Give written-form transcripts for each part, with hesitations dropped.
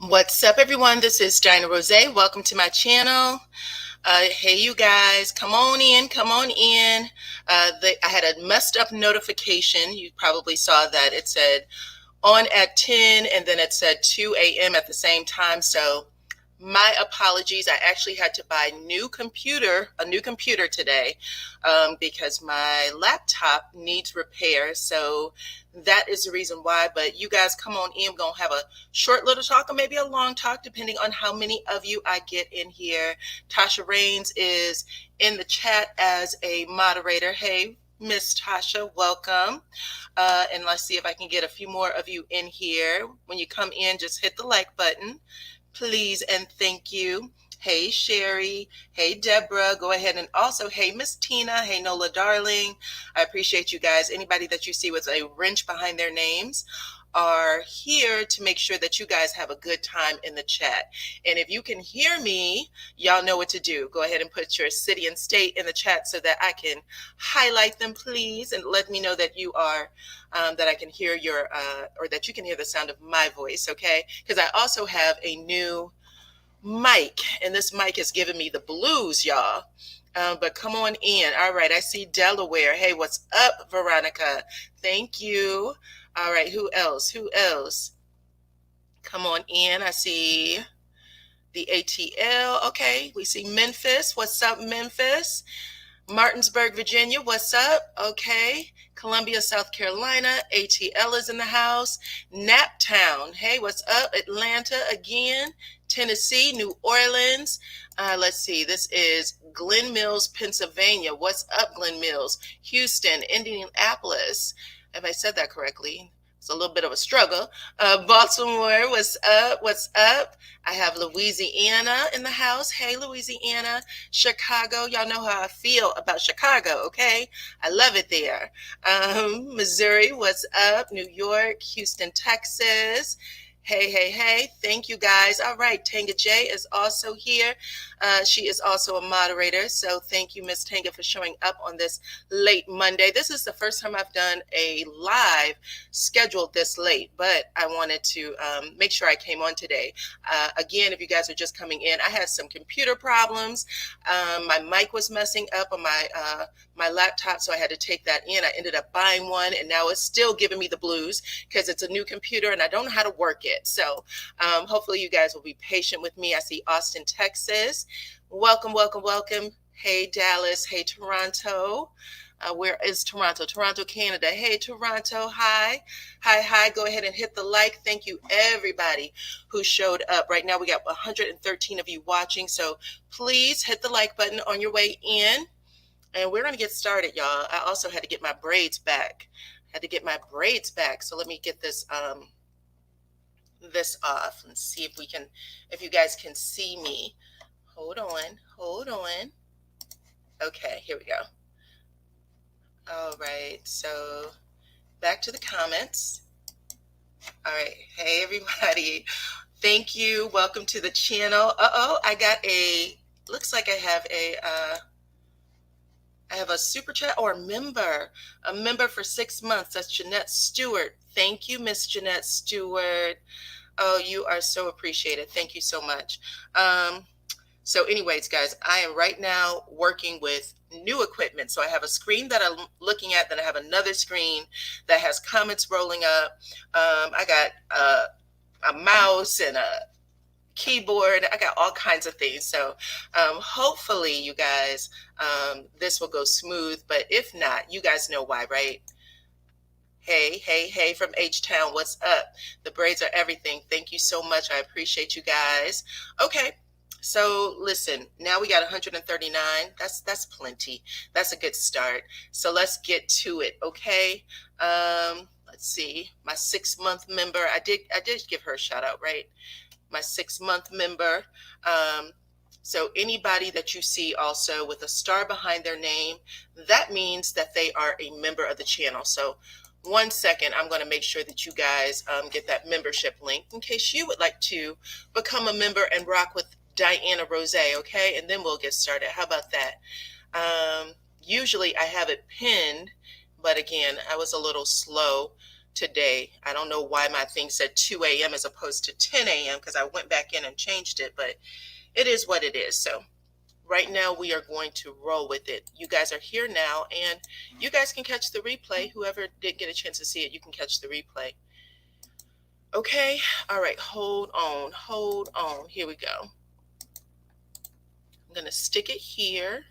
What's up, everyone? This is DYANAROZAY. Welcome to my channel. Hey, you guys, come on in, come on in. I had a messed up notification. You probably saw that. It said on at 10 and then it said 2 a.m. at the same time. So my apologies. I actually had to buy a new computer today because my laptop needs repair. So that is the reason why. But you guys come on in. We're going to have a short little talk or maybe a long talk, depending on how many of you I get in here. Tasha Rains is in the chat as a moderator. Hey, Miss Tasha, welcome. And let's see if I can get a few more of you in here. When you come in, just hit the like button, please, and thank you. Hey, Sherry. Hey, Deborah. Go ahead, and also, hey, Miss Tina. Hey, Nola, darling. I appreciate you guys. Anybody that you see with a wrench behind their names are here to make sure that you guys have a good time in the chat. And if you can hear me, y'all know what to do. Go ahead and put your city and state in the chat so that I can highlight them, please, and let me know that you are, that I can hear your, or that you can hear the sound of my voice, okay? Because I also have a new mic, and this mic has given me the blues, y'all. But come on in. All right, I see Delaware. Hey, what's up, Veronica? Thank you. All right, who else? Who else? Come on in. I see the ATL. Okay, we see Memphis. What's up, Memphis? Martinsburg, Virginia. What's up? Okay. Columbia, South Carolina. ATL is in the house. Naptown. Hey, what's up? Atlanta again. Tennessee, New Orleans. Let's see. This is Glen Mills, Pennsylvania. What's up, Glen Mills? Houston, Indianapolis. Have I said that correctly? It's a little bit of a struggle. Baltimore, what's up? What's up? I have Louisiana in the house. Hey, Louisiana. Chicago, y'all know how I feel about Chicago, okay? I love it there. Missouri, what's up? New York, Houston, Texas. Hey, hey, hey. Thank you, guys. All right. Tanga J is also here. She is also a moderator. So thank you, Miss Tanga, for showing up on this late Monday. This is the first time I've done a live scheduled this late, but I wanted to make sure I came on today. Again, if you guys are just coming in, I had some computer problems. My mic was messing up on my laptop, so I had to take that in. I ended up buying one, and now it's still giving me the blues because it's a new computer and I don't know how to work it. So hopefully you guys will be patient with me. I see Austin, Texas. Welcome, welcome, welcome. Hey, Dallas. Hey, Toronto. Where is Toronto? Toronto, Canada. Hey, Toronto. Hi. Hi, hi. Go ahead and hit the like. Thank you, everybody who showed up. Right now, we got 113 of you watching. So please hit the like button on your way in. And we're going to get started, y'all. I also had to get my braids back. So let me get this this off and see if you guys can see me. Hold on. Okay, here we go. All right, so back to the comments. All right, hey everybody. Thank you. Welcome to the channel. I got looks like I have a super chat or a member for 6 months. That's Jeanette Stewart. Thank you, Miss Jeanette Stewart. Oh, you are so appreciated. Thank you so much. So anyways, guys, I am right now working with new equipment. So I have a screen that I'm looking at, then I have another screen that has comments rolling up. I got a mouse and a keyboard. I got all kinds of things. So hopefully you guys, this will go smooth. But if not, you guys know why, right? Hey from H-Town, what's up? The braids are everything. Thank you so much. I appreciate you guys. Okay, so listen, now we got 139. That's plenty. That's a good start. So let's get to it, okay? Let's see. My 6-month member, I did give her a shout out, right? My 6-month member. So anybody that you see also with a star behind their name, that means that they are a member of the channel. So 1 second, I'm going to make sure that you guys get that membership link in case you would like to become a member and rock with DYANAROZAY, okay? And then we'll get started. How about that? Usually I have it pinned, but again, I was a little slow today. I don't know why my thing said 2 a.m. as opposed to 10 a.m. because I went back in and changed it, but it is what it is. So right now we are going to roll with it. You guys are here now, and you guys can catch the replay. Whoever did get a chance to see it, you can catch the replay. Okay. All right. Hold on. Hold on. Here we go. I'm going to stick it here.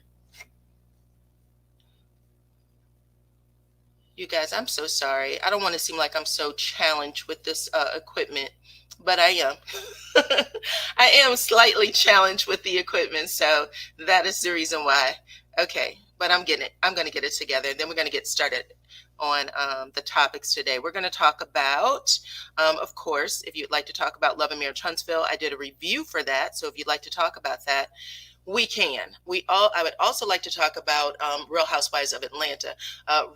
You guys, I'm so sorry. I don't want to seem like I'm so challenged with this equipment, but I am. I am slightly challenged with the equipment, so that is the reason why. Okay, but I'm going to get it together. Then we're going to get started on the topics today. We're going to talk about, of course, if you'd like to talk about Love and Marriage Huntsville, I did a review for that. So if you'd like to talk about that, we can. I would also like to talk about Real Housewives of Atlanta.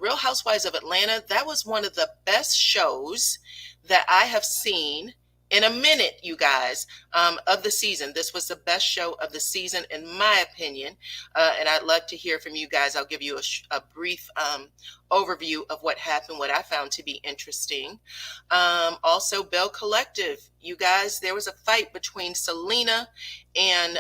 Real Housewives of Atlanta, that was one of the best shows that I have seen in a minute, you guys, of the season. This was the best show of the season, in my opinion. And I'd love to hear from you guys. I'll give you a brief overview of what happened, what I found to be interesting. Also, Belle Collective. You guys, there was a fight between Selena and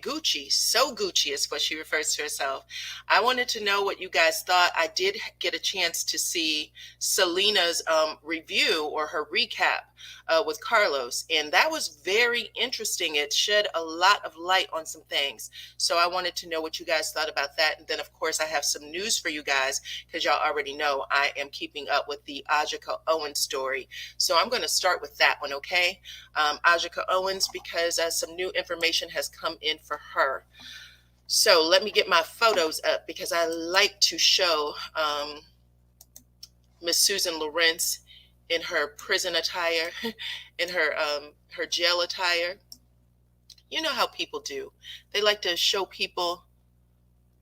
Gucci. So Gucci is what she refers to herself. I wanted to know what you guys thought. I did get a chance to see Selena's review or her recap with Carlos, and that was very interesting. It shed a lot of light on some things. So I wanted to know what you guys thought about that. And then, of course, I have some news for you guys because y'all already know I am keeping up with the Ajike Owens story. So I'm going to start with that one, okay? Ajike Owens, because some new information has come in for her. So let me get my photos up because I like to show Miss Susan Lawrence in her prison attire, in her jail attire. You know how people do. They like to show people,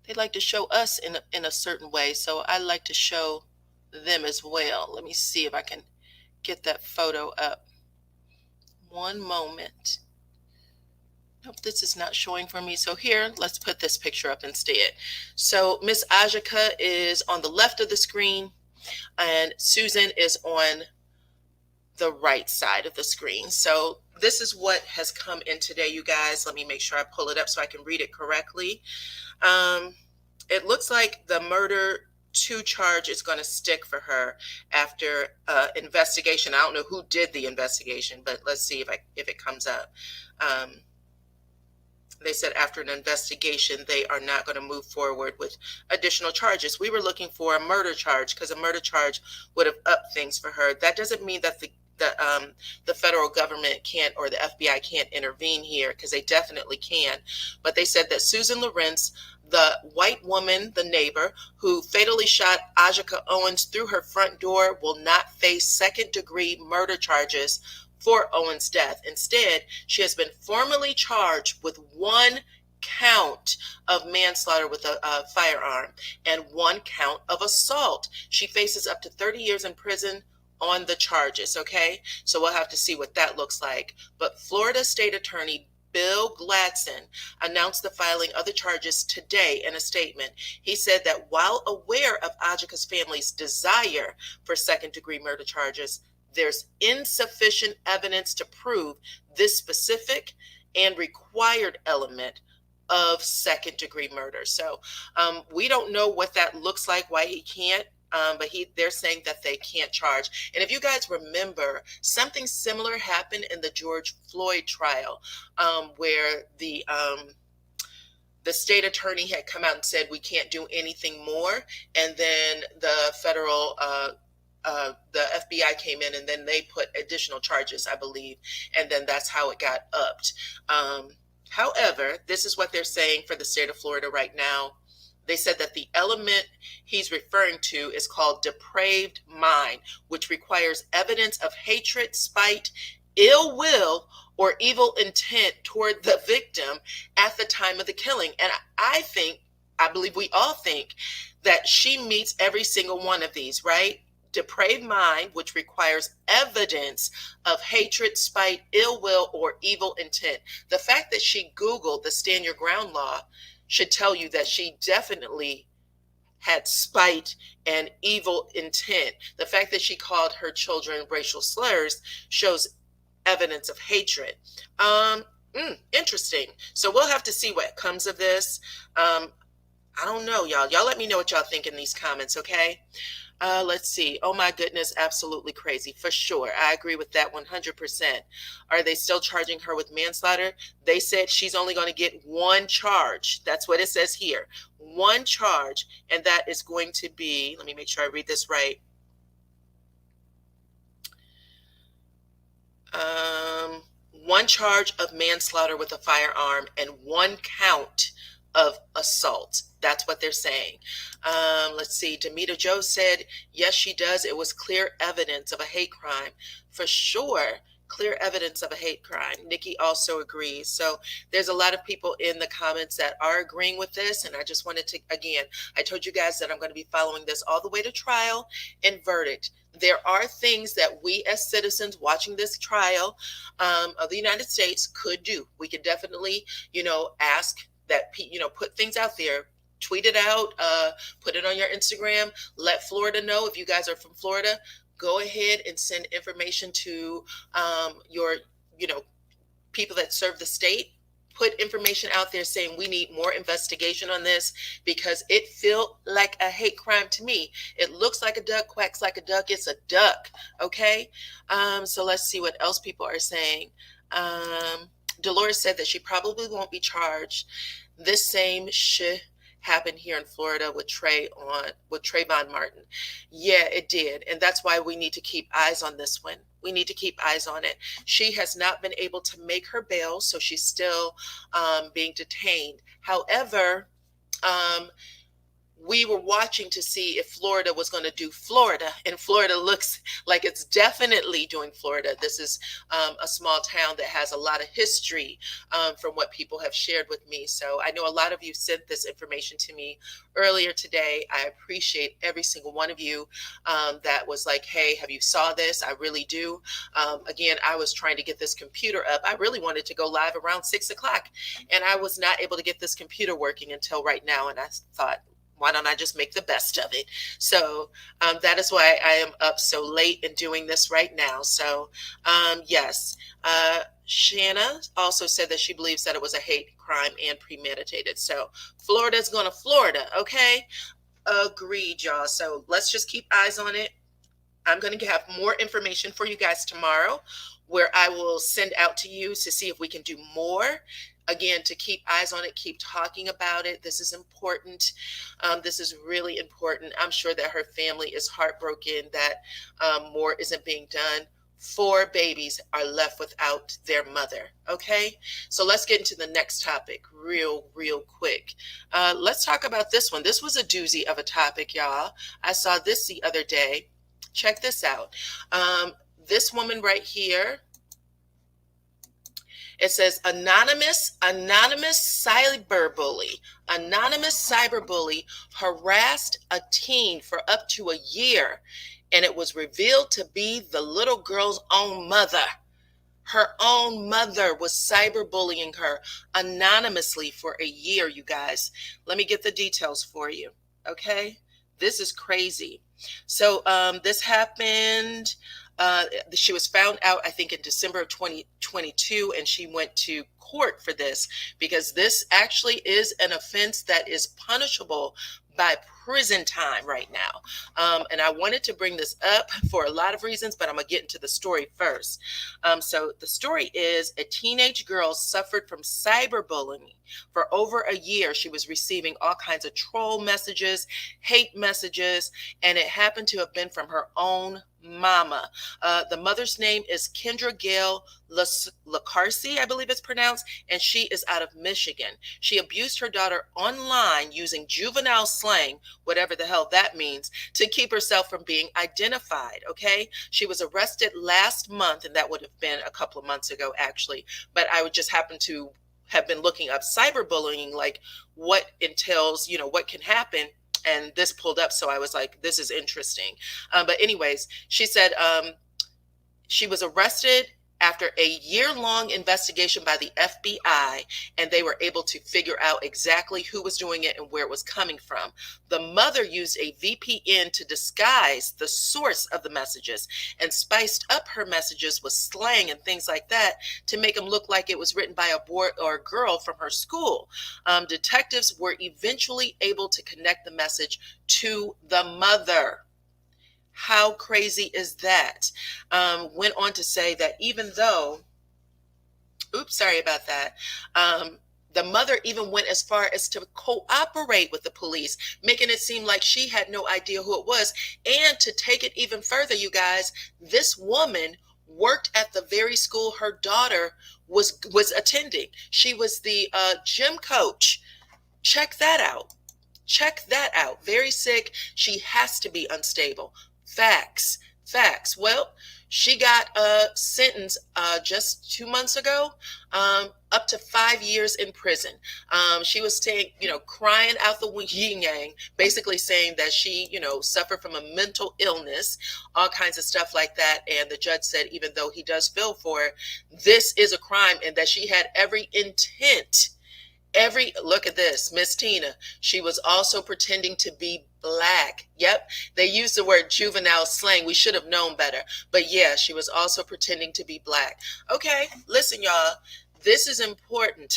they like to show us in a certain way. So I like to show them as well. Let me see if I can get that photo up. One moment. Nope, this is not showing for me. So here, let's put this picture up instead. So Miss Ajike is on the left of the screen, and Susan is on the right side of the screen. So this is what has come in today, you guys. Let me make sure I pull it up so I can read it correctly. It looks like the murder 2 charge is going to stick for her after investigation. I don't know who did the investigation, but let's see if it comes up. They said after an investigation, they are not going to move forward with additional charges. We were looking for a murder charge because a murder charge would have upped things for her. That doesn't mean that the federal government can't, or the FBI can't intervene here, because they definitely can. But they said that Susan Lawrence, the white woman, the neighbor, who fatally shot Ajike Owens through her front door, will not face second-degree murder charges for Owens' death. Instead, she has been formally charged with 1 count of manslaughter with a firearm and 1 count of assault. She faces up to 30 years in prison on the charges, okay? So we'll have to see what that looks like. But Florida State Attorney Bill Gladson announced the filing of the charges today in a statement. He said that while aware of Ajike's family's desire for second-degree murder charges, there's insufficient evidence to prove this specific and required element of second-degree murder. So we don't know what that looks like, why he can't. But they're saying that they can't charge. And if you guys remember, something similar happened in the George Floyd trial, where the state attorney had come out and said we can't do anything more, and then the federal the FBI came in and then they put additional charges, I believe, and then that's how it got upped. However, this is what they're saying for the state of Florida right now. They said that the element he's referring to is called depraved mind, which requires evidence of hatred, spite, ill will, or evil intent toward the victim at the time of the killing. And I believe we all think that she meets every single one of these, right? Depraved mind, which requires evidence of hatred, spite, ill will, or evil intent. The fact that she Googled the Stand Your Ground law should tell you that she definitely had spite and evil intent. The fact that she called her children racial slurs shows evidence of hatred. Interesting. So we'll have to see what comes of this. I don't know, y'all. Y'all let me know what y'all think in these comments, okay? Let's see. Oh my goodness, absolutely crazy. For sure. I agree with that 100%. Are they still charging her with manslaughter? They said she's only going to get one charge. That's what it says here. One charge, and that is going to be, let me make sure I read this right. One charge of manslaughter with a firearm and one count of assault. That's what they're saying. Let's see. Demita Joe said, yes, she does. It was clear evidence of a hate crime. For sure. Clear evidence of a hate crime. Nikki also agrees. So there's a lot of people in the comments that are agreeing with this. And I just wanted to, again, I told you guys that I'm going to be following this all the way to trial and verdict. There are things that we as citizens watching this trial of the United States could do. We could definitely, ask that, put things out there. Tweet it out, put it on your Instagram, let Florida know. If you guys are from Florida, go ahead and send information to your, people that serve the state. Put information out there saying we need more investigation on this because it felt like a hate crime to me. It looks like a duck, quacks like a duck. It's a duck, okay? So let's see what else people are saying. Dolores said that she probably won't be charged. This same shit happened here in Florida with Trayvon Martin. Yeah, it did. And that's why we need to keep eyes on this one. We need to keep eyes on it. She has not been able to make her bail, so she's still being detained. However, we were watching to see if Florida was going to do Florida, and Florida looks like it's definitely doing Florida. This is a small town that has a lot of history from what people have shared with me. So I know a lot of you sent this information to me earlier today. I appreciate every single one of you that was like, hey, have you saw this? I really do. Again, I was trying to get this computer up. I really wanted to go live around 6 o'clock, and I was not able to get this computer working until right now. And I thought, why don't I just make the best of it? So that is why I am up so late and doing this right now. So yes, Shanna also said that she believes that it was a hate crime and premeditated. So Florida's going to Florida, okay? Agreed, y'all. So let's just keep eyes on it. I'm going to have more information for you guys tomorrow where I will send out to you to see if we can do more. Again, to keep eyes on it, keep talking about it. This is important. This is really important. I'm sure that her family is heartbroken that more isn't being done. 4 babies are left without their mother. Okay, so let's get into the next topic real quick. Let's talk about this one. This was a doozy of a topic, y'all. I saw this the other day. Check this out. This woman right here, it says anonymous cyberbully harassed a teen for up to a year, and it was revealed to be the little girl's own mother. Her own mother was cyberbullying her anonymously for a year, you guys. Let me get the details for you, okay? This is crazy. So this happened. She was found out, I think, in December of 2022, and she went to court for this because this actually is an offense that is punishable by prison time right now. And I wanted to bring this up for a lot of reasons, but I'm going to get into the story first. So the story is a teenage girl suffered from cyberbullying for over a year. She was receiving all kinds of troll messages, hate messages, and it happened to have been from her own mama. The mother's name is Kendra Gail Lacarcy, I believe it's pronounced, and she is out of Michigan. She abused her daughter online using juvenile slang, whatever the hell that means, to keep herself from being identified, okay? She was arrested last month, and that would have been a couple of months ago, actually, but I would just happen to have been looking up cyberbullying, like what entails, what can happen. And this pulled up, so I was like, this is interesting. But anyways, she said she was arrested after a year-long investigation by the FBI, and they were able to figure out exactly who was doing it and where it was coming from. The mother used a VPN to disguise the source of the messages and spiced up her messages with slang and things like that to make them look like it was written by a boy or a girl from her school. Detectives were eventually able to connect the message to the mother. How crazy is that? Went on to say that even though, oops, sorry about that. The mother even went as far as to cooperate with the police, making it seem like she had no idea who it was. And to take it even further, you guys, this woman worked at the very school her daughter was attending. She was the gym coach. Check that out. Check that out. Very sick. She has to be unstable. Facts. Well, she got a sentence just 2 months ago, up to 5 years in prison. She was saying, crying out the yin yang, basically saying that she, suffered from a mental illness, all kinds of stuff like that. And the judge said, even though he does feel for her, this is a crime, and that she had every intent. Look at this, Miss Tina. She was also pretending to be Black. Yep, they used the word juvenile slang. We should have known better. But yeah, she was also pretending to be Black. Okay, listen, y'all. This is important.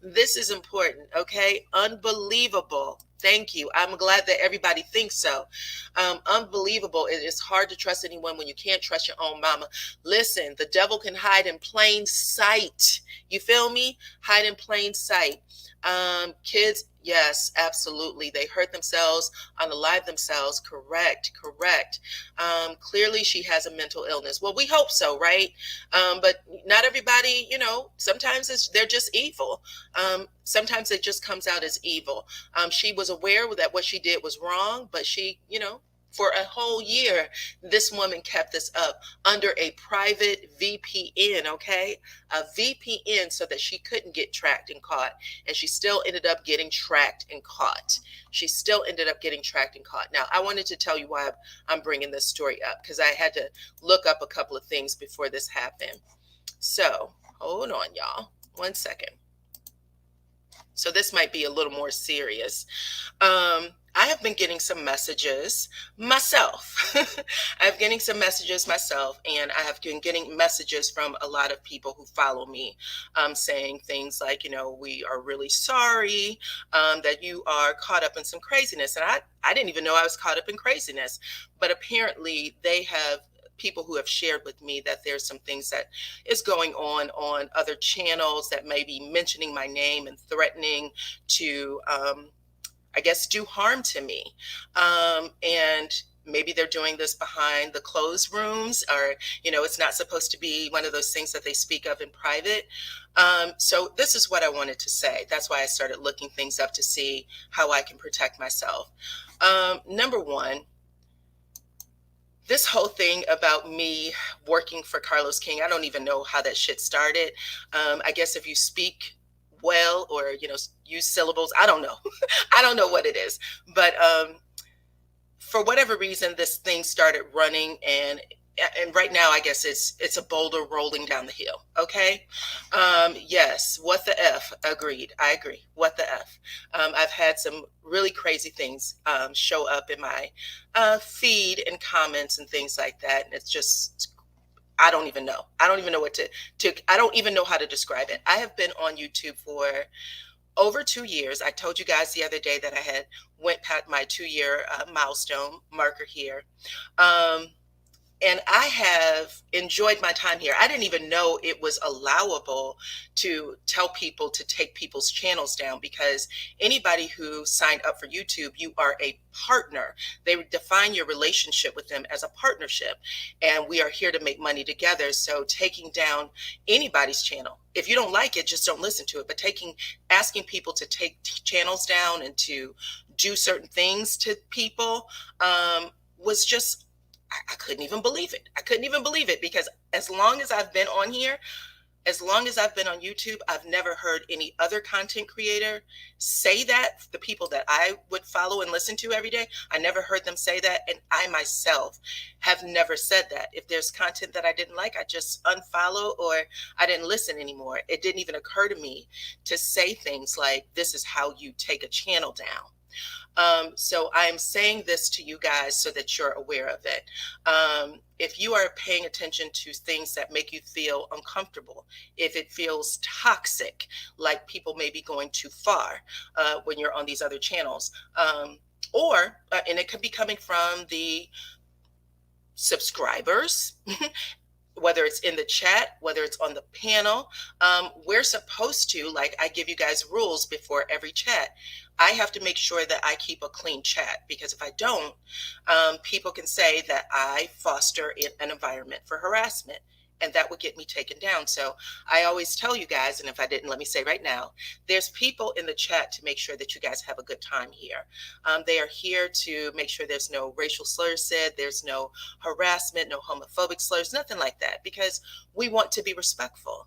This is important. Okay, unbelievable. Thank you. I'm glad that everybody thinks so. Unbelievable. It is hard to trust anyone when you can't trust your own mama. Listen, the devil can hide in plain sight. You feel me? Hide in plain sight. Kids, yes, absolutely. They hurt themselves, unalive themselves. Correct. Clearly she has a mental illness. Well, we hope so, right? But not everybody, sometimes they're just evil. Sometimes it just comes out as evil. She was aware that what she did was wrong, but she, for a whole year, this woman kept this up under a private VPN, okay? A VPN so that she couldn't get tracked and caught. And she still ended up getting tracked and caught. Now, I wanted to tell you why I'm bringing this story up, because I had to look up a couple of things before this happened. So, hold on, y'all. 1 second. So this might be a little more serious. I have been getting some messages myself. I'm getting some messages myself, and I have been getting messages from a lot of people who follow me, saying things like, we are really sorry that you are caught up in some craziness. And I didn't even know I was caught up in craziness, but apparently they have people who have shared with me that there's some things that is going on other channels that may be mentioning my name and threatening to, I guess, do harm to me. And maybe they're doing this behind the closed rooms, or, it's not supposed to be one of those things that they speak of in private. So this is what I wanted to say. That's why I started looking things up to see how I can protect myself. Number one, this whole thing about me working for Carlos King, I don't even know how that shit started. I guess if you speak well, or, use syllables, I don't know. I don't know what it is. But for whatever reason, this thing started running, and right now, I guess it's a boulder rolling down the hill. Okay. Yes. What the F? Agreed. I agree. What the F? I've had some really crazy things show up in my feed and comments and things like that. And it's just, I don't even know. I don't even know what to I don't even know how to describe it. I have been on YouTube for over 2 years. I told you guys the other day that I had went past my 2-year milestone marker here. And I have enjoyed my time here. I didn't even know it was allowable to tell people to take people's channels down, because anybody who signed up for YouTube, you are a partner. They define your relationship with them as a partnership. And we are here to make money together. So taking down anybody's channel, if you don't like it, just don't listen to it. But asking people to take channels down and to do certain things to people was just, I couldn't even believe it. I couldn't even believe it, because as long as I've been on here, As long as I've been on YouTube, I've never heard any other content creator say that. The people that I would follow and listen to every day, I never heard them say that. And I myself have never said that. If there's content that I didn't like, I just unfollow or I didn't listen anymore. It didn't even occur to me to say things like, this is how you take a channel down. So I'm saying this to you guys so that you're aware of it. If you are paying attention to things that make you feel uncomfortable, if it feels toxic, like people may be going too far when you're on these other channels, and it could be coming from the subscribers, whether it's in the chat, whether it's on the panel, we're supposed to, like I give you guys rules before every chat. I have to make sure that I keep a clean chat, because if I don't, people can say that I foster an environment for harassment, and that would get me taken down. So I always tell you guys, and if I didn't, let me say right now, there's people in the chat to make sure that you guys have a good time here. They are here to make sure there's no racial slurs said, there's no harassment, no homophobic slurs, nothing like that, because we want to be respectful.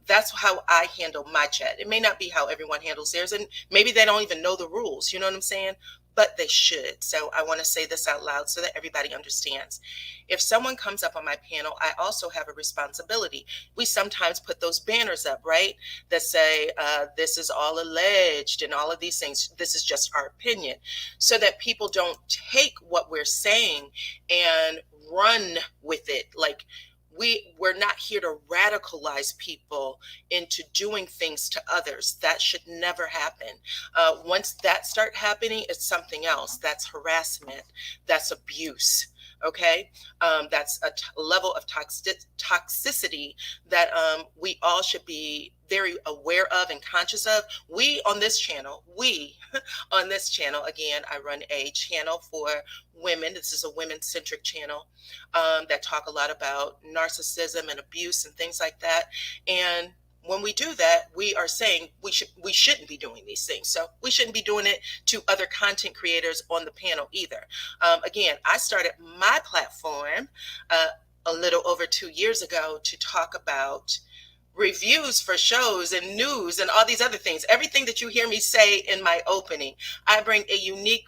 That's how I handle my chat. It may not be how everyone handles theirs, and maybe they don't even know the rules, you know what I'm saying? But they should. So I want to say this out loud so that everybody understands. If someone comes up on my panel, I also have a responsibility. We sometimes put those banners up, right, that say, this is all alleged and all of these things. This is just our opinion, so that people don't take what we're saying and run with it. Like, we're not here to radicalize people into doing things to others. That should never happen. Once that start happening, it's something else. That's harassment. That's abuse. Okay, that's a level of toxicity that we all should be very aware of and conscious of. We on this channel, again, I run a channel for women. This is a women-centric channel that talk a lot about narcissism and abuse and things like that. And when we do that, we are saying we shouldn't be doing these things. So we shouldn't be doing it to other content creators on the panel either. Again, I started my platform a little over 2 years ago to talk about reviews for shows and news and all these other things. Everything that you hear me say in my opening, I bring a unique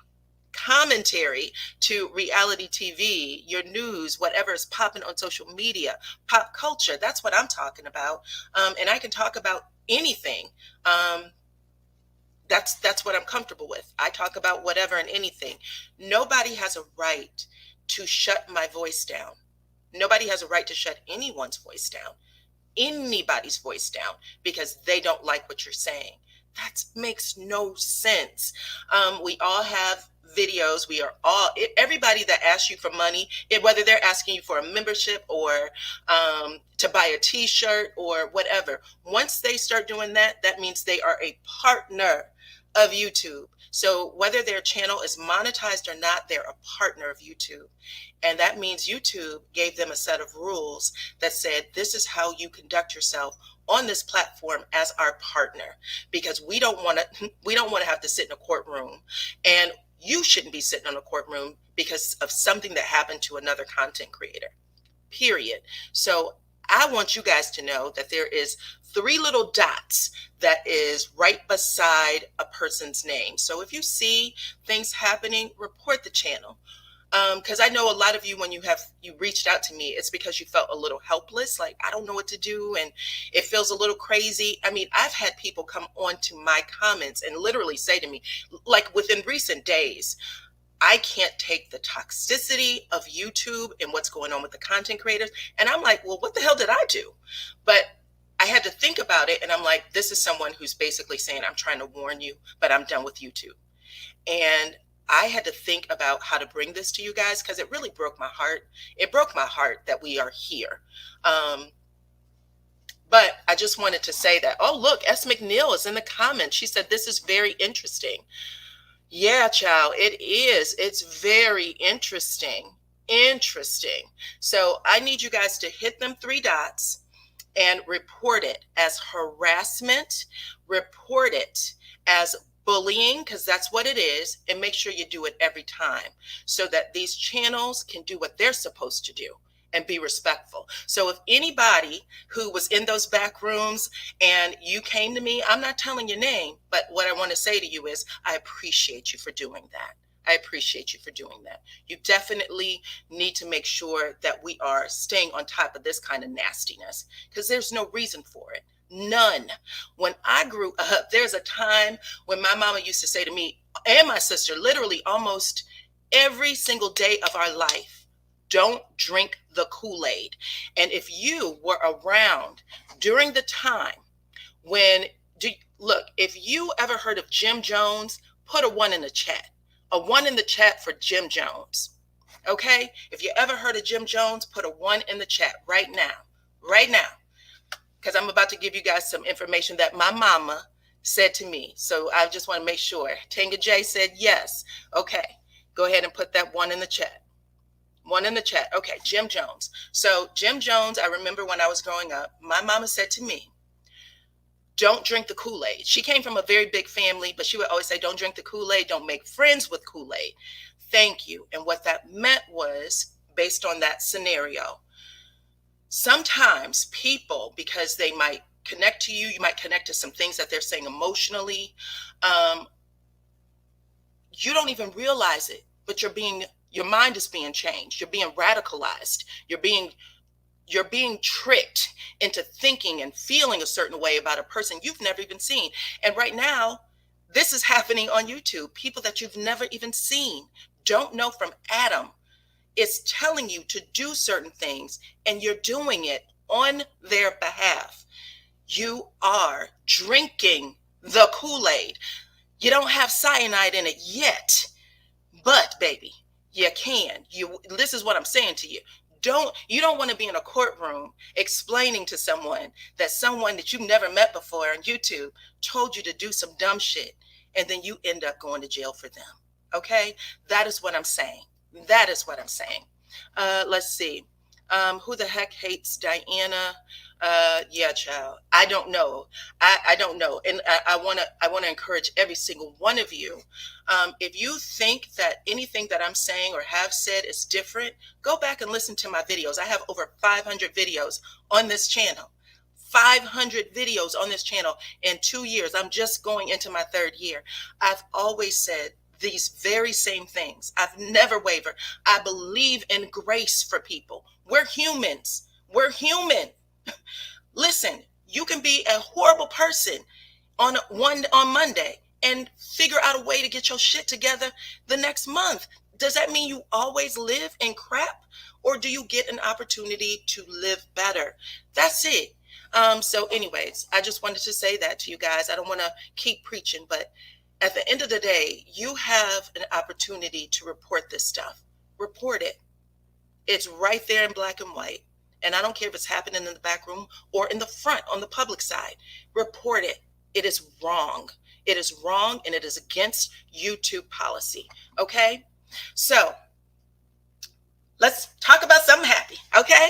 commentary to reality TV, your news, whatever is popping on social media, pop culture. That's what I'm talking about. And I can talk about anything. That's what I'm comfortable with. I talk about whatever and anything. Nobody has a right to shut my voice down. Nobody has a right to shut anyone's voice down, anybody's voice down, because they don't like what you're saying. That makes no sense. We all have videos. We are all, everybody that asks you for money, whether they're asking you for a membership or to buy a t-shirt or whatever, once they start doing that, that means they are a partner of YouTube. So whether their channel is monetized or not, they're a partner of YouTube. And that means YouTube gave them a set of rules that said, this is how you conduct yourself on this platform as our partner, because we don't want to have to sit in a courtroom, and you shouldn't be sitting in a courtroom because of something that happened to another content creator, period. So I want you guys to know that there is 3 little dots that is right beside a person's name. So if you see things happening, report the channel. Because I know a lot of you, when you reached out to me, it's because you felt a little helpless, like, I don't know what to do, and it feels a little crazy. I mean, I've had people come on to my comments and literally say to me, like within recent days, I can't take the toxicity of YouTube and what's going on with the content creators. And I'm like, well, what the hell did I do? But I had to think about it, and I'm like, this is someone who's basically saying, I'm trying to warn you, but I'm done with YouTube. And I had to think about how to bring this to you guys, because it really broke my heart. It broke my heart that we are here. But I just wanted to say that. Oh, look, S. McNeil is in the comments. She said, this is very interesting. Yeah, child, it is. It's very interesting. Interesting. So I need you guys to hit them 3 dots and report it as harassment, report it as bullying, because that's what it is, and make sure you do it every time so that these channels can do what they're supposed to do. and be respectful. So if anybody who was in those back rooms and you came to me, I'm not telling your name, but what I want to say to you is I appreciate you for doing that. I appreciate you for doing that. You definitely need to make sure that we are staying on top of this kind of nastiness, because there's no reason for it. None. When I grew up, there's a time when my mama used to say to me and my sister, literally almost every single day of our life, don't drink the Kool-Aid. And if you were around during the time when, look, if you ever heard of Jim Jones, put a 1 in the chat. A 1 in the chat for Jim Jones. Okay? If you ever heard of Jim Jones, put a 1 in the chat right now. Right now. Because I'm about to give you guys some information that my mama said to me. So I just want to make sure. Tanga J said yes. Okay. Go ahead and put that 1 in the chat. 1 in the chat. Okay, Jim Jones. So Jim Jones, I remember when I was growing up, my mama said to me, don't drink the Kool-Aid. She came from a very big family, but she would always say, don't drink the Kool-Aid. Don't make friends with Kool-Aid. Thank you. And what that meant was, based on that scenario, sometimes people, because they might connect to you, you might connect to some things that they're saying emotionally. You don't even realize it, but your mind is being changed. You're being radicalized. You're being tricked into thinking and feeling a certain way about a person you've never even seen. And right now, this is happening on YouTube. People that you've never even seen, don't know from Adam, is telling you to do certain things, and you're doing it on their behalf. You are drinking the Kool-Aid. You don't have cyanide in it yet, but baby, you can. This is what I'm saying to you. You don't want to be in a courtroom explaining to someone that you've never met before on YouTube told you to do some dumb shit, and then you end up going to jail for them. Okay? That is what I'm saying. That is what I'm saying. Let's see. Who the heck hates Dyana? Yeah, child. I don't know. I don't know. And I want to encourage every single one of you. If you think that anything that I'm saying or have said is different, go back and listen to my videos. I have over 500 videos on this channel. 500 videos on this channel in 2 years. I'm just going into my 3rd year. I've always said these very same things. I've never wavered. I believe in grace for people. We're humans. We're human. Listen, you can be a horrible person on Monday and figure out a way to get your shit together the next month. Does that mean you always live in crap, or do you get an opportunity to live better? That's it. So anyways, I just wanted to say that to you guys. I don't want to keep preaching, but at the end of the day, you have an opportunity to report this stuff. Report it. It's right there in black and white. And I don't care if it's happening in the back room or in the front on the public side. Report it. It is wrong. It is wrong, and it is against YouTube policy. Okay? So let's talk about something happy. Okay?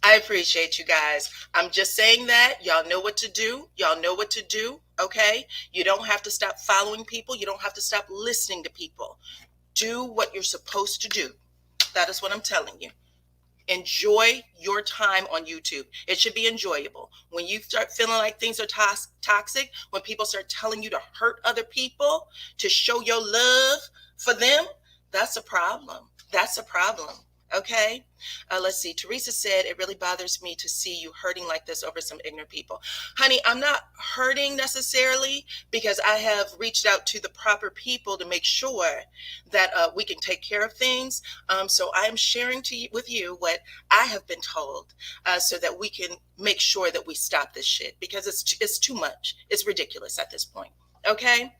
I appreciate you guys. I'm just saying that. Y'all know what to do. Y'all know what to do. Okay? You don't have to stop following people. You don't have to stop listening to people. Do what you're supposed to do. That is what I'm telling you. Enjoy your time on YouTube. It should be enjoyable. When you start feeling like things are toxic, when people start telling you to hurt other people, to show your love for them, that's a problem. That's a problem. Okay? Let's see. Teresa said, it really bothers me to see you hurting like this over some ignorant people. Honey, I'm not hurting necessarily, because I have reached out to the proper people to make sure that we can take care of things. So I am sharing with you what I have been told, so that we can make sure that we stop this shit, because it's too much. It's ridiculous at this point. Okay?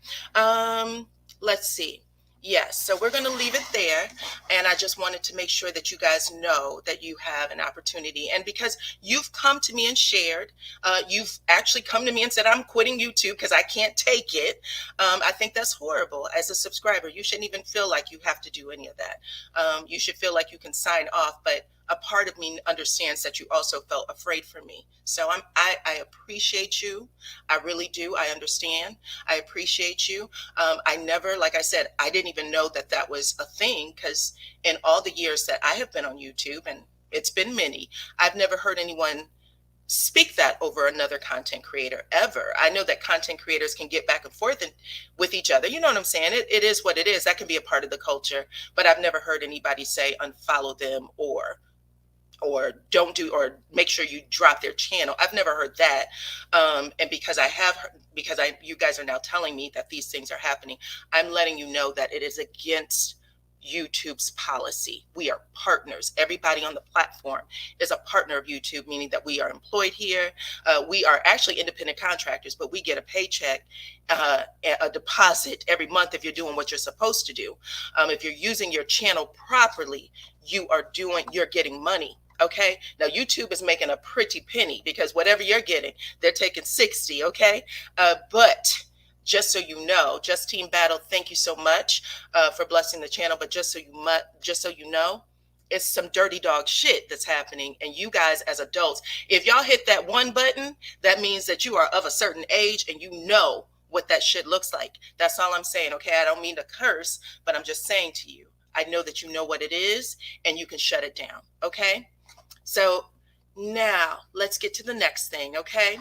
Let's see. Yes, so we're going to leave it there, and I just wanted to make sure that you guys know that you have an opportunity. And because you've come to me and shared, you've actually come to me and said, I'm quitting YouTube because I can't take it. I think that's horrible. As a subscriber, you shouldn't even feel like you have to do any of that. You should feel like you can sign off, but a part of me understands that you also felt afraid for me. So I appreciate you. I really do. I understand. I appreciate you. I never, like I said, I didn't even know that that was a thing, because in all the years that I have been on YouTube, and it's been many, I've never heard anyone speak that over another content creator ever. I know that content creators can get back and forth with each other. You know what I'm saying? It is what it is. That can be a part of the culture, but I've never heard anybody say unfollow them or don't do, or make sure you drop their channel. I've never heard that. And because you guys are now telling me that these things are happening, I'm letting you know that it is against YouTube's policy. We are partners. Everybody on the platform is a partner of YouTube, meaning that we are employed here. We are actually independent contractors, but we get a paycheck, a deposit every month if you're doing what you're supposed to do. If you're using your channel properly, you're getting money. Okay. Now YouTube is making a pretty penny, because whatever you're getting, they're taking 60. Okay. But just so you know, Just Team Battle, thank you so much for blessing the channel. But just so you know, it's some dirty dog shit that's happening. And you guys as adults, if y'all hit that one button, that means that you are of a certain age and you know what that shit looks like. That's all I'm saying. Okay. I don't mean to curse, but I'm just saying to you, I know that you know what it is and you can shut it down. Okay. So now let's get to the next thing. Okay.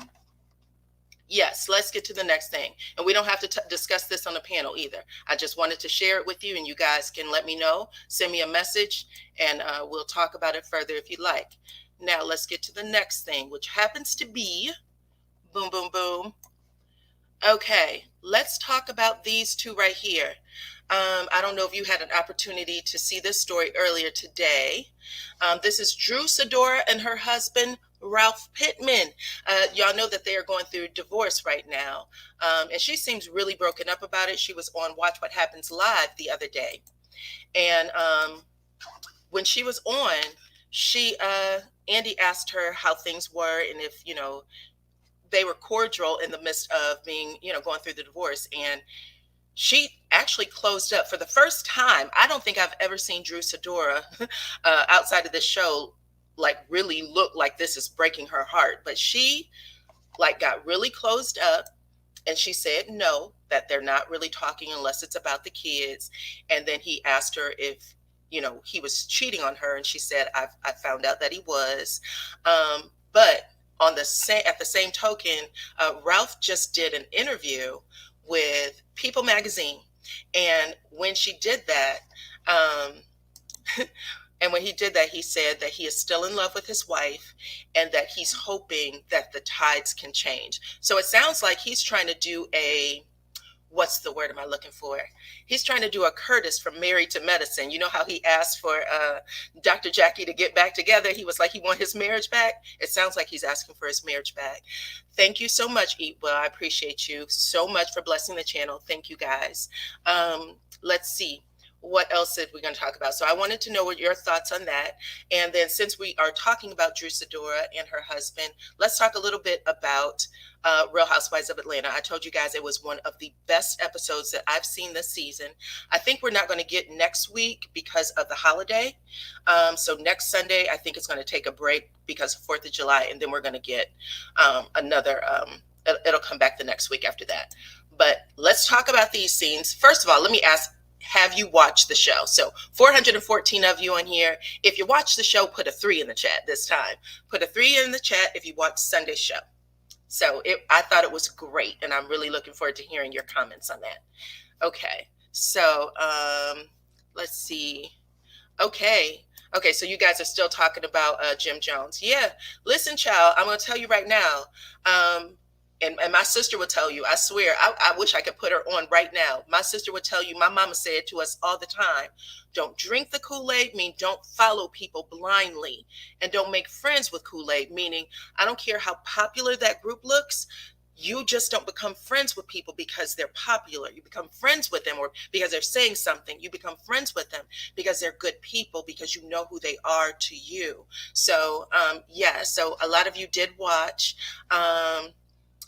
Yes, let's get to the next thing. And we don't have to discuss this on the panel either. I just wanted to share it with you, and you guys can let me know. Send me a message, and we'll talk about it further if you'd like. Now, let's get to the next thing, which happens to be, boom, boom, boom. Okay, let's talk about these two right here. I don't know if you had an opportunity to see this story earlier today. This is Sidora and her husband, Ralph Pittman. Y'all know that they are going through divorce right now. And she seems really broken up about it. She was on Watch What Happens Live the other day. And when she was on, Andy asked her how things were and if, they were cordial in the midst of being, going through the divorce. And she actually closed up for the first time. I don't think I've ever seen Sidora outside of this show really look like this is breaking her heart. But she got really closed up, and she said no, that they're not really talking unless it's about the kids. And then he asked her if he was cheating on her, and she said I found out that he was. But at the same token, Ralph just did an interview with People magazine, and when she did that, he said that he is still in love with his wife and that he's hoping that the tides can change. So it sounds like he's trying to do what's the word am I looking for? He's trying to do a Curtis from Married to Medicine. You know how he asked for Dr. Jackie to get back together? He was like, he want his marriage back. It sounds like he's asking for his marriage back. Thank you so much, Eat Well. I appreciate you so much for blessing the channel. Thank you, guys. Let's see. What else are we going to talk about? So I wanted to know what your thoughts on that. And then since we are talking about Sidora and her husband, let's talk a little bit about Real Housewives of Atlanta. I told you guys it was one of the best episodes that I've seen this season. I think we're not going to get next week because of the holiday. So next Sunday, I think it's going to take a break because of 4th of July. And then we're going to get another, it'll come back the next week after that. But let's talk about these scenes. First of all, let me ask, have you watched the show? So 414 of you on here. If you watch the show, put a 3 in the chat this time. Put a 3 in the chat if you watched Sunday's show. So I thought it was great, and I'm really looking forward to hearing your comments on that. Okay, so let's see. Okay, so you guys are still talking about Jim Jones. Yeah, listen, child, I'm going to tell you right now. And my sister would tell you, I swear, I wish I could put her on right now. My sister would tell you, my mama said to us all the time, don't drink the Kool-Aid, mean don't follow people blindly. And don't make friends with Kool-Aid, meaning I don't care how popular that group looks. You just don't become friends with people because they're popular. You become friends with them or because they're saying something. You become friends with them because they're good people, because you know who they are to you. So, yeah, so a lot of you did watch.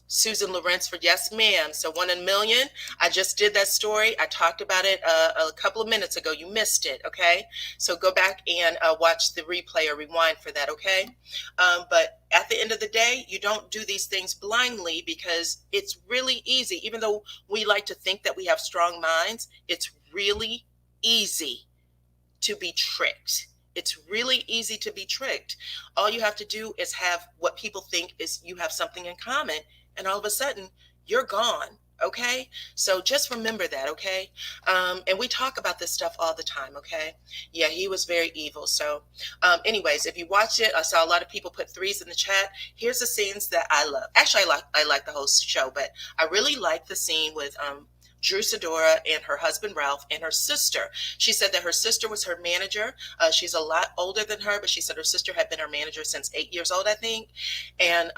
Susan Lawrence yes, ma'am. So 1 in a million. I just did that story. I talked about it a couple of minutes ago. You missed it, okay? So go back and watch the replay or rewind for that, okay? But at the end of the day, you don't do these things blindly, because it's really easy. Even though we like to think that we have strong minds, it's really easy to be tricked. It's really easy to be tricked. All you have to do is have what people think is you have something in common, and all of a sudden you're gone. Okay, so just remember that. Okay, and we talk about this stuff all the time. Okay, yeah, he was very evil. So anyways, if you watch it, I saw a lot of people put threes in the chat. Here's the scenes that I love. Actually, I like the whole show, but I really like the scene with Drew Sidora and her husband Ralph and her sister. She said that her sister was her manager. She's a lot older than her, but she said her sister had been her manager since 8 years old, I think. And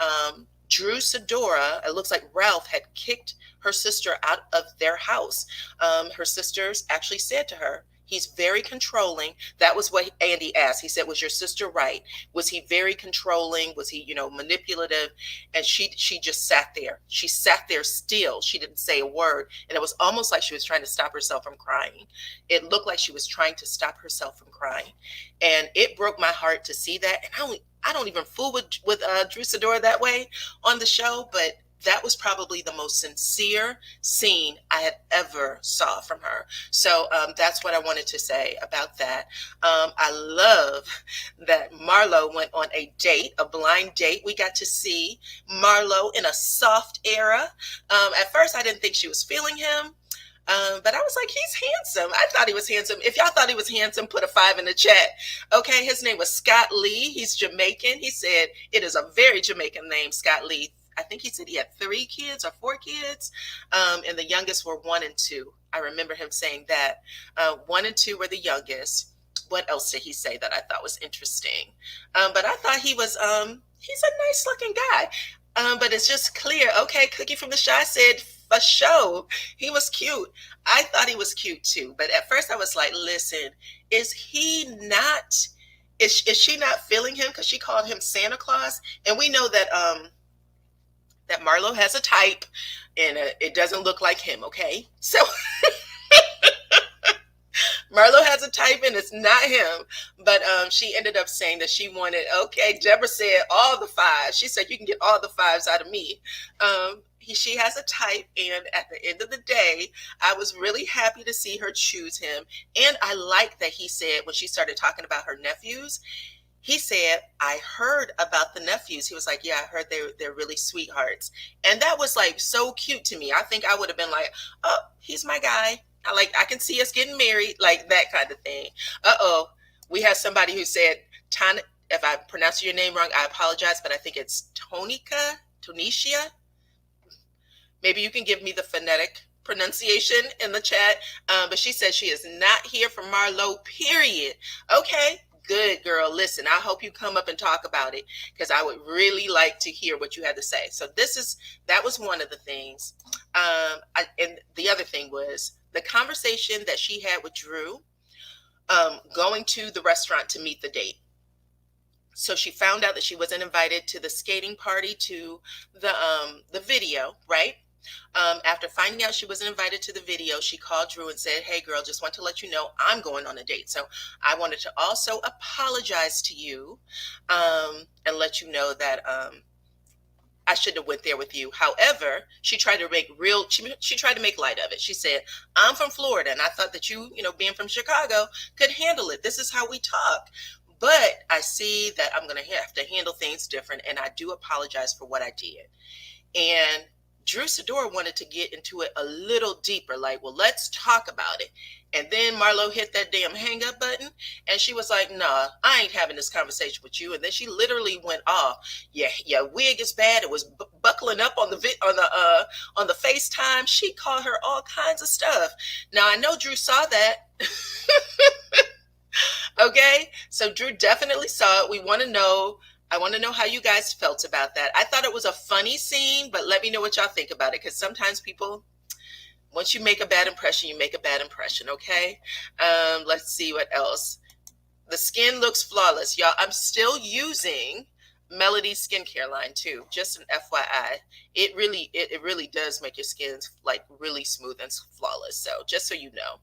Drew Sidora, it looks like Ralph had kicked her sister out of their house. Her sisters actually said to her, he's very controlling. That was what Andy asked. He said, was your sister right? Was he very controlling? Was he, manipulative? And she just sat there. She sat there still. She didn't say a word. And it was almost like she was trying to stop herself from crying. It looked like she was trying to stop herself from crying. And it broke my heart to see that. And I don't even fool with Drew Sidora that way on the show, but that was probably the most sincere scene I had ever saw from her. So that's what I wanted to say about that. I love that Marlo went on a date, a blind date. We got to see Marlo in a soft era. At first, I didn't think she was feeling him. But I was like, he's handsome. I thought he was handsome. If y'all thought he was handsome, put a 5 in the chat. Okay, his name was Scott Lee. He's Jamaican. He said it is a very Jamaican name, Scott Lee. I think he said he had 3 kids or 4 kids, and the youngest were 1 and 2. I remember him saying that. 1 and 2 were the youngest. What else did he say that I thought was interesting? But I thought he was, he's a nice looking guy. But it's just clear. Okay, Cookie from the Shy said, for sure, he was cute. I thought he was cute too. But at first I was like, listen, is she not feeling him? Because she called him Santa Claus. And we know that that Marlo has a type, and it doesn't look like him, okay? So Marlo has a type, and it's not him. But she ended up saying that she wanted, okay, Deborah said all the 5s. She said, you can get all the 5s out of me. She has a type, and at the end of the day, I was really happy to see her choose him. And I like that he said, when she started talking about her nephews, he said, I heard about the nephews. He was like, yeah, I heard they're really sweethearts. And that was like so cute to me. I think I would have been like, oh, he's my guy. I can see us getting married, like that kind of thing. We have somebody who said, if I pronounce your name wrong, I apologize, but I think it's Tonisha. Maybe you can give me the phonetic pronunciation in the chat. But she said she is not here for Marlo, period. Okay. Good, girl. Listen, I hope you come up and talk about it, because I would really like to hear what you had to say. So that was one of the things. And the other thing was the conversation that she had with Drew, going to the restaurant to meet the date. So she found out that she wasn't invited to the skating party, to the video, right? After finding out she wasn't invited to the video, she called Drew and said, hey girl, just want to let you know I'm going on a date. So I wanted to also apologize to you, and let you know that I shouldn't have went there with you. However, she tried to make she tried to make light of it. She said, I'm from Florida, and I thought that you being from Chicago could handle it. This is how we talk. But I see that I'm going to have to handle things different, and I do apologize for what I did. And Drew Sidora wanted to get into it a little deeper, like, well, let's talk about it. And then Marlo hit that damn hang up button, and she was like, nah, I ain't having this conversation with you. And then she literally went off. Yeah, wig is bad. It was buckling up on the FaceTime. She called her all kinds of stuff. Now, I know Drew saw that. Okay, so Drew definitely saw it. I want to know how you guys felt about that. I thought it was a funny scene, but let me know what y'all think about it, because sometimes people, once you make a bad impression, you make a bad impression, okay? Let's see what else. The skin looks flawless. Y'all, I'm still using Melody's skincare line too. Just an FYI, it really does make your skin like really smooth and flawless. So just so you know.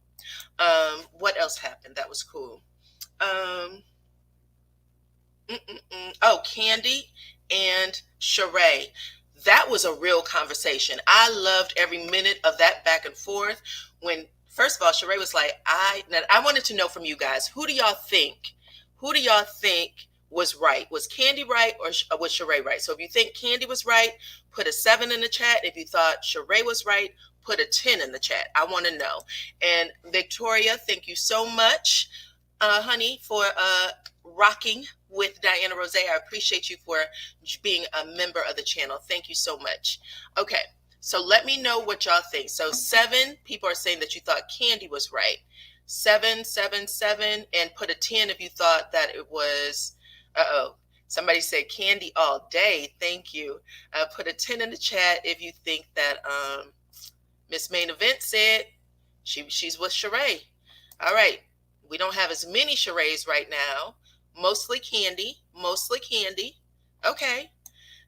What else happened? That was cool. Um, Oh, Candy and Sheree. That was a real conversation. I loved every minute of that back and forth. When first of all, Sheree was like, I wanted to know from you guys, who do y'all think? Who do y'all think was right? Was Candy right or was Sheree right? So if you think Candy was right, put a 7 in the chat. If you thought Sheree was right, put a 10 in the chat. I want to know. And Victoria, thank you so much, honey, for rocking with DYANAROZAY. I appreciate you for being a member of the channel. Thank you so much. Okay, so let me know what y'all think. So 7 people are saying that you thought Candy was right. 7, 7, 7, and put a 10 if you thought that it was, somebody said Candy all day. Thank you. Put a 10 in the chat if you think that Miss Main Event said she's with Sheree. All right. We don't have as many Sherees right now. Mostly Candy. Okay.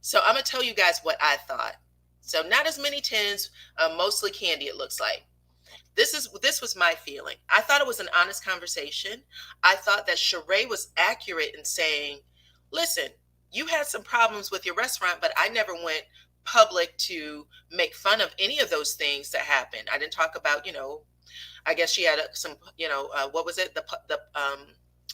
So I'm going to tell you guys what I thought. So not as many 10s, mostly Candy, it looks like. This was my feeling. I thought it was an honest conversation. I thought that Sheree was accurate in saying, listen, you had some problems with your restaurant, but I never went public to make fun of any of those things that happened. I didn't talk about, I guess she had some, what was it?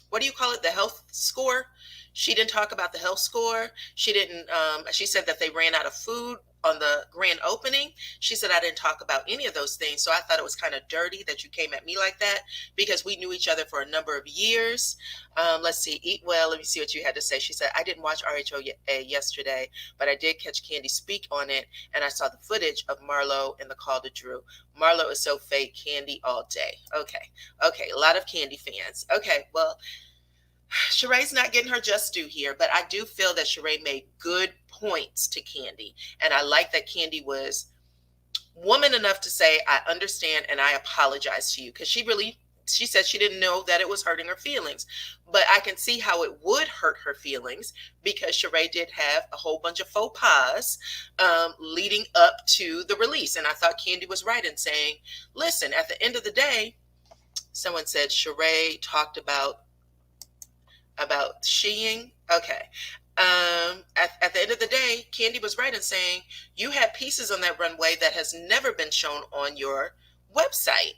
What do you call it? The health score. She didn't talk about the health score. She didn't, she said that they ran out of food on the grand opening. She said, I didn't talk about any of those things. So I thought it was kind of dirty that you came at me like that because we knew each other for a number of years. Let's see. Eat well. Let me see what you had to say. She said, I didn't watch RHOA yesterday, but I did catch Candy speak on it. And I saw the footage of Marlo and the call to Drew. Marlo is so fake. Candy all day. Okay. A lot of Candy fans. Okay. Well, Sheree's not getting her just due here, but I do feel that Sheree made good points to Candy. And I like that Candy was woman enough to say, I understand and I apologize to you. Because she said she didn't know that it was hurting her feelings. But I can see how it would hurt her feelings because Sheree did have a whole bunch of faux pas leading up to the release. And I thought Candy was right in saying, listen, at the end of the day, someone said Sheree talked about sheing. Okay. At the end of the day, Candy was right in saying you had pieces on that runway that has never been shown on your website.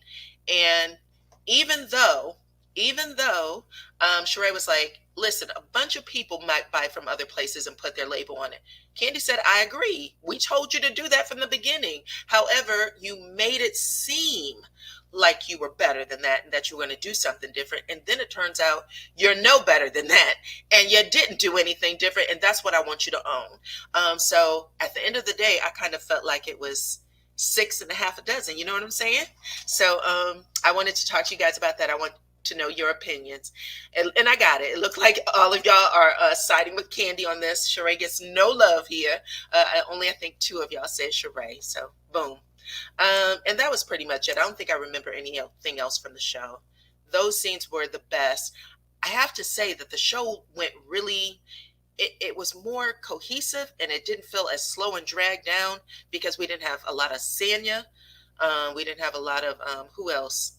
And even though Sheree was like, listen, a bunch of people might buy from other places and put their label on it. Candy said, I agree. We told you to do that from the beginning. However, you made it seem like you were better than that and that you were going to do something different. And then it turns out you're no better than that. And you didn't do anything different. And that's what I want you to own. So at the end of the day, I kind of felt like it was 6 1/2 dozen. You know what I'm saying? So I wanted to talk to you guys about that. I want to know your opinions. And I got it. It looked like all of y'all are siding with Candy on this. Sheree gets no love here. I think 2 of y'all said Sheree. So boom. And that was pretty much it. I don't think I remember anything else from the show. Those scenes were the best. I have to say that the show went really, it was more cohesive and it didn't feel as slow and dragged down because we didn't have a lot of Sanya. We didn't have a lot of, who else?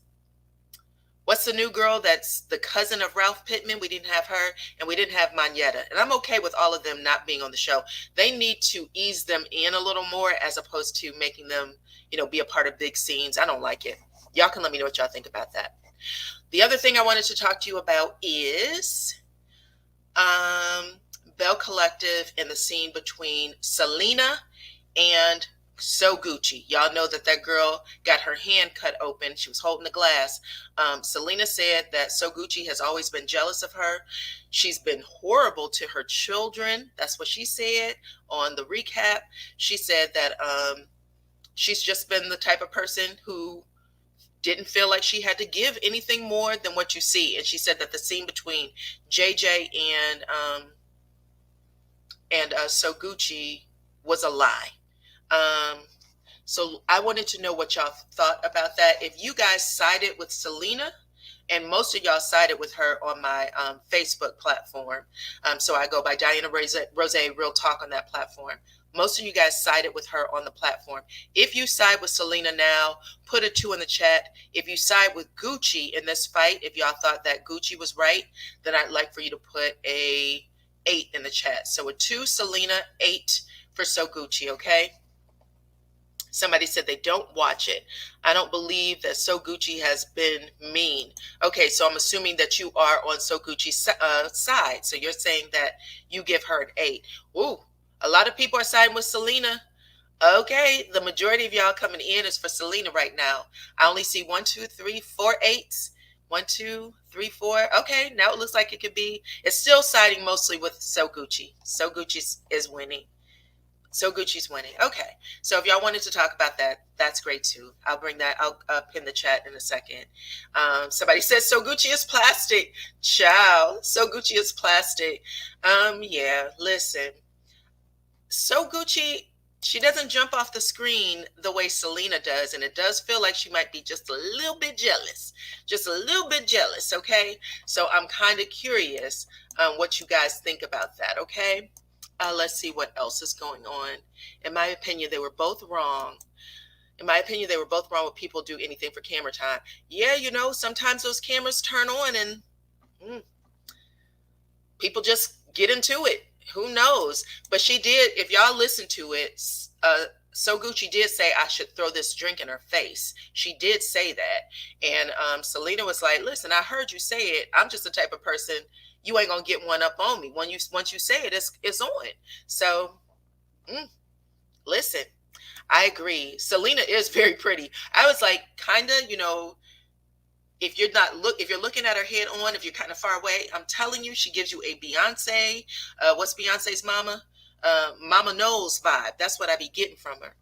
What's the new girl that's the cousin of Ralph Pittman? We didn't have her, and we didn't have Manetta. And I'm okay with all of them not being on the show. They need to ease them in a little more as opposed to making them, be a part of big scenes. I don't like it. Y'all can let me know what y'all think about that. The other thing I wanted to talk to you about is Belle Collective and the scene between Selena and So Gucci. Y'all know that girl got her hand cut open. She was holding the glass. Selena said that So Gucci has always been jealous of her. She's been horrible to her children. That's what she said on the recap. She said that she's just been the type of person who didn't feel like she had to give anything more than what you see. And she said that the scene between JJ and So Gucci was a lie. So I wanted to know what y'all thought about that. If you guys sided with Selena And most of y'all sided with her on my Facebook platform. So I go by DYANAROZAY Real Talk on that platform. Most of you guys sided with her on the platform. If you side with Selena now, put a 2 in the chat. If you side with Gucci in this fight, if y'all thought that Gucci was right, then I'd like for you to put a 8 in the chat. So a 2 Selena, 8 for So Gucci, okay? Somebody said they don't watch it. I don't believe that So Gucci has been mean. Okay, so I'm assuming that you are on So Gucci's side. So you're saying that you give her an 8. Ooh, a lot of people are siding with Selena. Okay, the majority of y'all coming in is for Selena right now. I only see 1, 2, 3, 4 8s. 1, 2, 3, 4. Okay, now it looks like it could be. It's still siding mostly with So Gucci. So Gucci is winning. So Gucci's winning. Okay. So if y'all wanted to talk about that, that's great too. I'll bring that. I'll pin the chat in a second. Somebody says So Gucci is plastic. Ciao. So Gucci is plastic. Yeah, listen. So Gucci, she doesn't jump off the screen the way Selena does. And it does feel like she might be just a little bit jealous. Just a little bit jealous. Okay. So I'm kind of curious what you guys think about that. Okay. Let's see what else is going on. In my opinion, they were both wrong. In my opinion, they were both wrong with people do anything for camera time. Yeah, you know, sometimes those cameras turn on and people just get into it. Who knows? But she did, if y'all listen to it, So Gucci did say, I should throw this drink in her face. She did say that. And Selena was like, listen, I heard you say it. I'm just the type of person, you ain't gonna get one up on me. Once you say it, it's on. So listen, I agree. Selena is very pretty. I was like, kind of, you know, if you're looking at her head on, if you're kind of far away, I'm telling you, she gives you a Beyonce. What's Beyonce's mama? Mama Knowles vibe. That's what I be getting from her.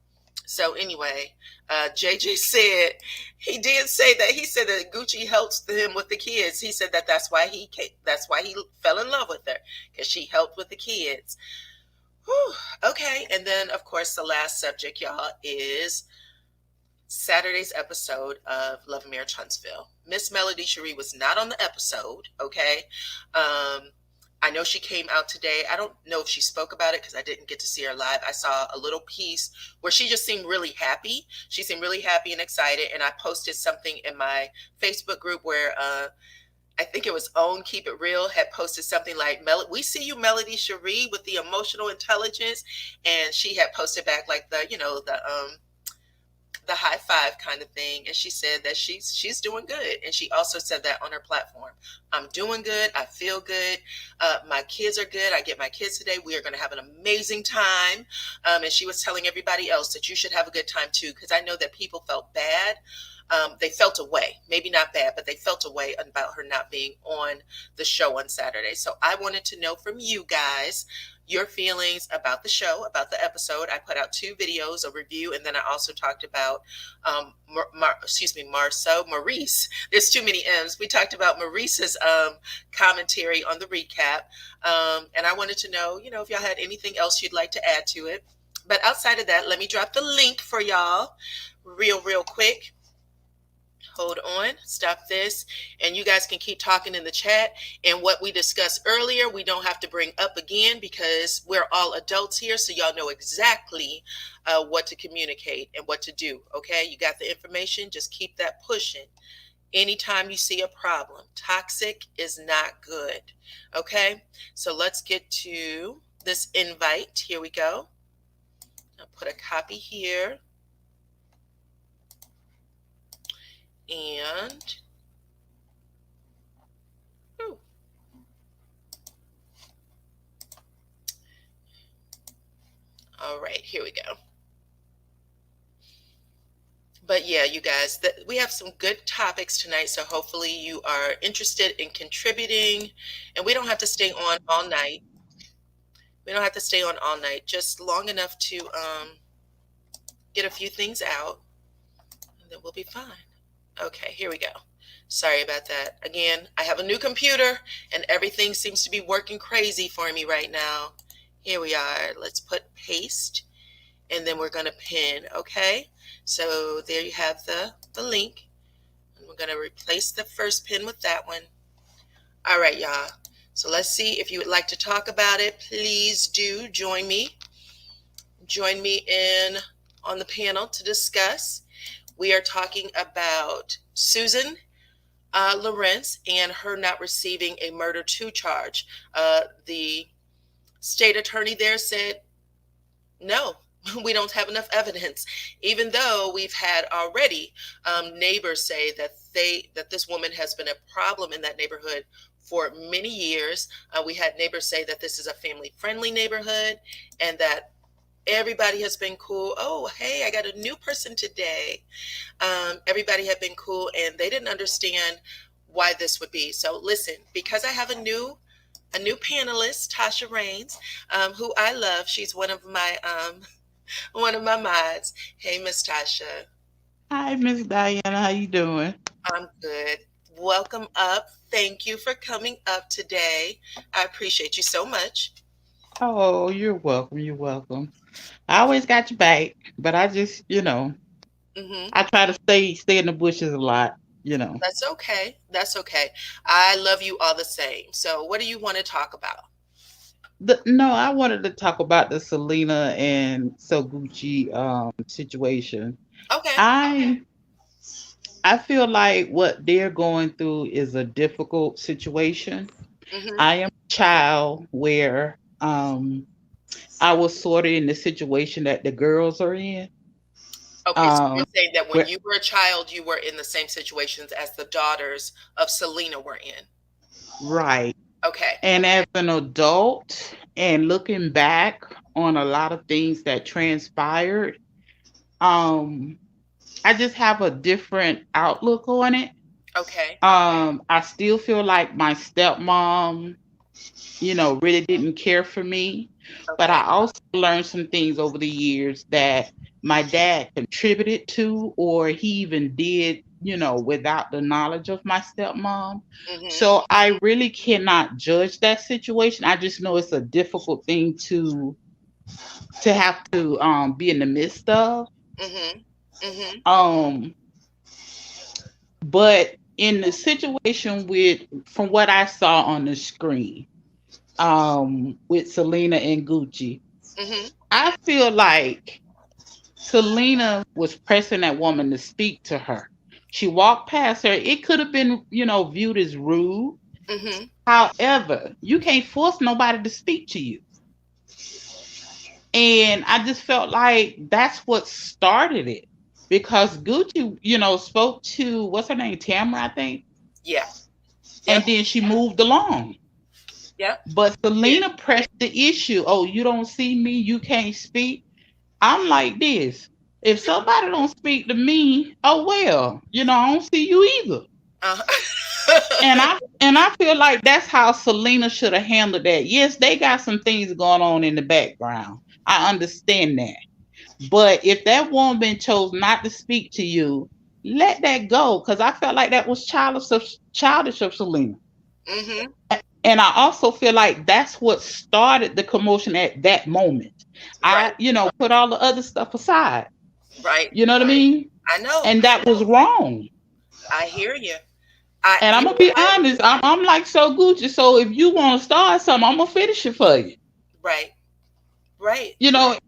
So anyway, JJ said he did say that. He said that Gucci helps him with the kids. He said that's why he fell in love with her, because she helped with the kids. Whew. Okay, and then of course the last subject, y'all, is Saturday's episode of Love and Marriage Huntsville. Miss Melody Cherie was not on the episode. Okay. I know she came out today. I don't know if she spoke about it because I didn't get to see her live. I saw a little piece where she just seemed really happy. She seemed really happy and excited. And I posted something in my Facebook group where I think it was Own Keep It Real had posted something like, we see you, Melody Cherie, with the emotional intelligence. And she had posted back like the high five kind of thing. And she said that she's doing good. And she also said that on her platform. I'm doing good. I feel good. My kids are good. I get my kids today. We are going to have an amazing time. And she was telling everybody else that you should have a good time too, because I know that people felt bad. They felt away, maybe not bad, but they felt away about her not being on the show on Saturday. So I wanted to know from you guys your feelings about the show, about the episode. I put out 2 videos, a review, and then I also talked about, Maurice. There's too many M's. We talked about Maurice's commentary on the recap. And I wanted to know, if y'all had anything else you'd like to add to it. But outside of that, let me drop the link for y'all real quick. Hold on, stop this, and you guys can keep talking in the chat. And what we discussed earlier, we don't have to bring up again because we're all adults here, so y'all know exactly what to communicate and what to do, okay? You got the information, just keep that pushing. Anytime you see a problem, toxic is not good, okay? So let's get to this invite. Here we go. I'll put a copy here. And all right, here we go. But yeah, you guys, we have some good topics tonight, so hopefully you are interested in contributing. And we don't have to stay on all night. We don't have to stay on all night, just long enough to get a few things out, and then we'll be fine. Okay, here we go. Sorry about that. Again, I have a new computer and everything seems to be working crazy for me right now. Here we are. Let's put paste and then we're going to pin. Okay, so there you have the link. And We're going to replace the first pin with that one. All right, y'all. So let's see. If you would like to talk about it, please do join me. Join me in on the panel to discuss. We are talking about Susan Lawrence and her not receiving a murder 2 charge. The state attorney there said, no, we don't have enough evidence, even though we've had already neighbors say that this woman has been a problem in that neighborhood for many years. We had neighbors say that this is a family-friendly neighborhood and that everybody has been cool. Oh, hey, I got a new person today. Everybody had been cool, and they didn't understand why this would be. So listen, because I have a new panelist, Tasha Rains, who I love. She's one of my mods. Hey, Miss Tasha. Hi, Miss Diana. How you doing? I'm good. Welcome up. Thank you for coming up today. I appreciate you so much. Oh, you're welcome. You're welcome. I always got your back, but I just, Hmm. I try to stay in the bushes a lot. You know. That's okay. That's okay. I love you all the same. So what do you want to talk about? No, I wanted to talk about the Selena and Soguchi situation. Okay. I I feel like what they're going through is a difficult situation. Hmm. I am a child where I was sort of in the situation that the girls are in. Okay, so you're Um, saying that when where you were a child, you were in the same situations as the daughters of Selena were in. right. Okay. And as an adult and looking back on a lot of things that transpired, um, I just have a different outlook on it. Okay. I still feel like my stepmom, really didn't care for me. But Okay. I also learned some things over the years that my dad contributed to, or he even did, without the knowledge of my stepmom. Mhm. So I really cannot judge that situation. I just know it's a difficult thing to have to be in the midst of. Mhm. Mhm. Um, but in the situation from what I saw on the screen, with Selena and Gucci, Mhm. I feel like Selena was pressing that woman to speak to her. She walked past her. It could have been, viewed as rude. Mhm. However, you can't force nobody to speak to you. And I just felt like that's what started it. Because Gucci, spoke to what's her name, Tamara, I think, Yeah. and Yep. then she moved along. Yep. But Yeah. Selena pressed the issue. Oh, you don't see me, you can't speak. I'm like this. If somebody don't speak to me, oh well, I don't see you either. And Uh-huh. I feel like that's how Selena should have handled that. Yes, they got some things going on in the background. I understand that. But if that woman chose not to speak to you, let that go. Because I felt like that was childish of Selena. Mhm. And I also feel like that's what started the commotion at that moment. Right. Put all the other stuff aside. Right. You know what I mean? I know. And that was wrong. I hear you. And I'm You gonna know be what? honest. I'm like so Gucci. So if you want to start something, I'm gonna finish it for you. Right. Right.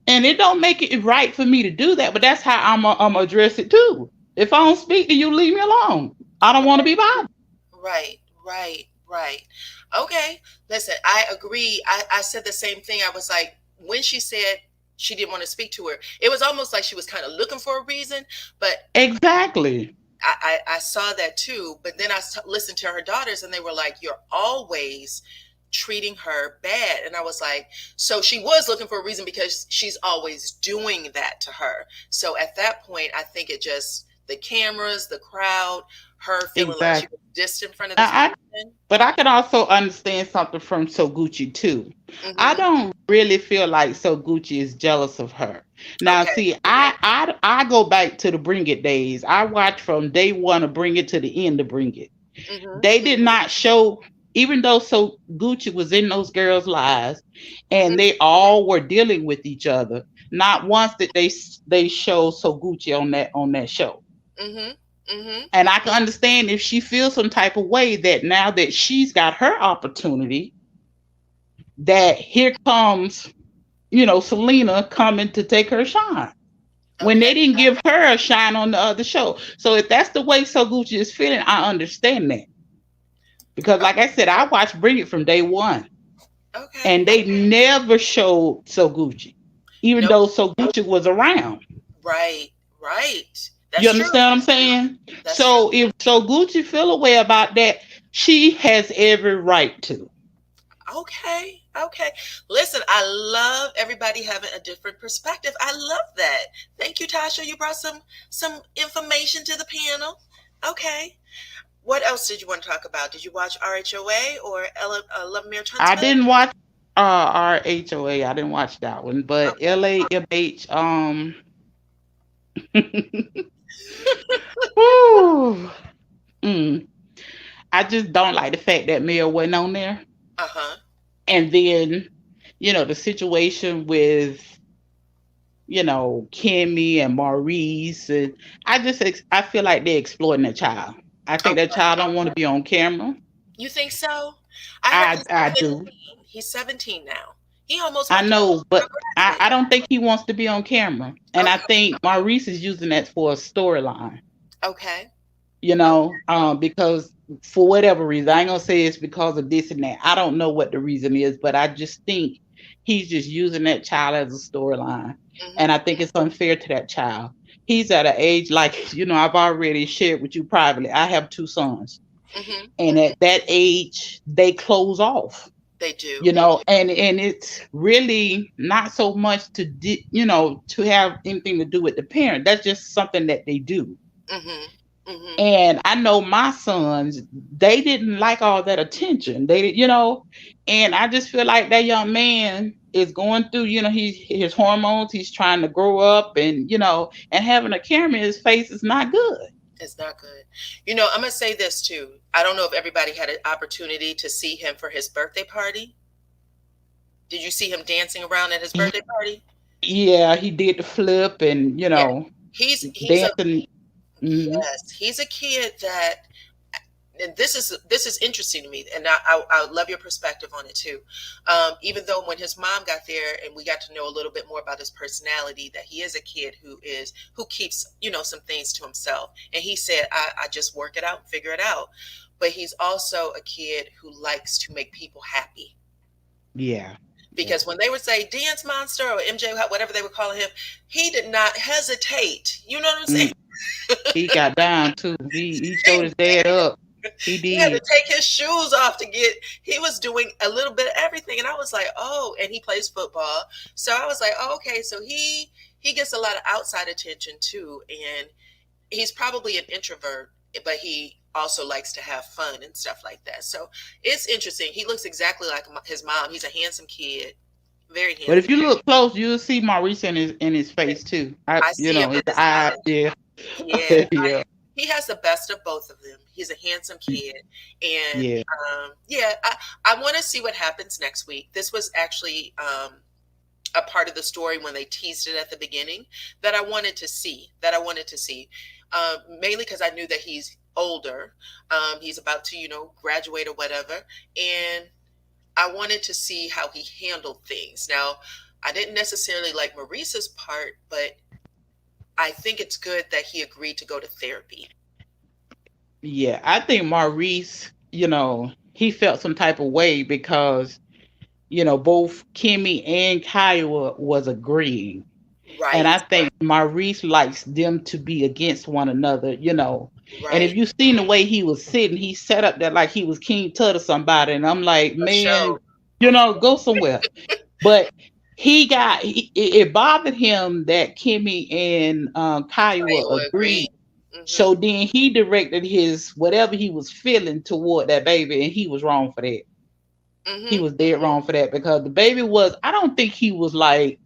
And it don't make it right for me to do that, but that's how I'm address it too. If I don't speak to you, leave me alone. I don't want to be bothered. Right. Right. Right. Okay. Listen, I agree. I said the same thing. I was like, when she said she didn't want to speak to her, it was almost like she was kind of looking for a reason, but Exactly. I saw that too, but then listened to her daughters and they were like, you're always treating her bad. And I was like, so she was looking for a reason because she's always doing that to her. So at that point, I think it just, the cameras, the crowd, her feeling like she Exactly. was distant in front of this I, person. But I can also understand something from Soguchi too. I Hmm. don't really feel like Soguchi is jealous of her. Now, Okay. see, I go back to the Bring It days. I watched from day one of Bring It to the end of Bring It. Hmm. They did not show, even though Soguchi was in those girls' lives, and Hmm. they all were dealing with each other. Not once did they show Soguchi on that show. Hmm. Mm-hmm. And I can understand if she feels some type of way that now that she's got her opportunity, that here comes, Selena coming to take her shine. When Okay. they didn't give her a shine on the other show. So if that's the way So Gucci is feeling, I understand that. Because like I said, I watched Bring It from day one. Okay. And they never showed So Gucci, even Nope. though So Gucci was around. Right. Right. You That's true. understand what I'm saying? That's true. So if So Gucci feel a way about that, she has every right to. Okay. Okay. Listen, I love everybody having a different perspective. I love that. Thank you, Tasha. You brought some information to the panel. Okay. What else did you want to talk about? Did you watch RHOA or Love Marriage I Huntsville? didn't watch RHOA. I didn't watch that one, but Okay. LAMH. Whew, mm, I just don't like the fact that Mel wasn't on there. Uh-huh. And then, the situation with, Kimmy and Maurice. And I feel like they're exploiting that child. I think that Okay. child don't want to be on camera. You think so? I heard I he's I do. 17. He's 17 now. He almost I about to know, but I graduate. don't think he wants to be on camera. And I Okay. think Maurice is using that for a storyline, Okay. because for whatever reason, I ain't gonna say it's because of this and that. I don't know what the reason is, but I just think he's just using that child as a storyline. And Mm-hmm. I think it's unfair to that child. He's at an age like, I've already shared with you privately. I have 2 sons. Mm-hmm. And at that age, they close off. They do. And it's really not so much to have anything to do with the parent. That's just something that they do. Mm-hmm. Mm-hmm. And I know my sons, they didn't like all that attention. And I just feel like that young man is going through, his hormones. He's trying to grow up, and having a camera in his face is not good. It's not good. I'm gonna say this too. I don't know if everybody had an opportunity to see him for his birthday party. Did you see him dancing around at his birthday party? Yeah, he did the flip and, Yeah. He's a dancing. Mhm. yes, he's a kid that, and this is interesting to me, and I love your perspective on it too. Even though when his mom got there and we got to know a little bit more about his personality, that he is a kid who keeps some things to himself, and he said, I just work it out and figure it out. But he's also a kid who likes to make people happy. Yeah. Because when they would say dance monster or MJ, whatever they were calling him, he did not hesitate. You know what I'm saying? He got down too. He showed his dad up. He He had to did. take his shoes off he was doing a little bit of everything. And I was like, oh, and he plays football. So I was like, oh, okay. So he gets a lot of outside attention too. And he's probably an introvert, but he also likes to have fun and stuff like that. So it's interesting. He looks exactly like his mom. He's a handsome kid. Very But if handsome. you look close, you'll see Maurice in his face too. I see him His with his eye. eyes. Yeah. Yeah. Yeah. He has the best of both of them. He's a handsome kid. And Yeah. yeah, I want to see what happens next week. This was actually a part of the story when they teased it at the beginning that I wanted to see. Mainly because I knew that he's older. He's about to, graduate or whatever. And I wanted to see how he handled things. Now, I didn't necessarily like Maurice's part, but I think it's good that he agreed to go to therapy. Yeah. I think Maurice, he felt some type of way because, both Kimmy and Kyle was agreeing. And Right, I think Maurice likes them to be against one another. And if right. you seen the way he was sitting, he sat up there like he was King Tut or somebody. And I'm like, For man, sure. go somewhere. But it bothered him that Kimmy and Kyle I agree. agreed. Hmm. So then he directed his whatever he was feeling toward that baby, and he was wrong for that. He Hmm. was dead wrong for that because the baby I don't think he was like,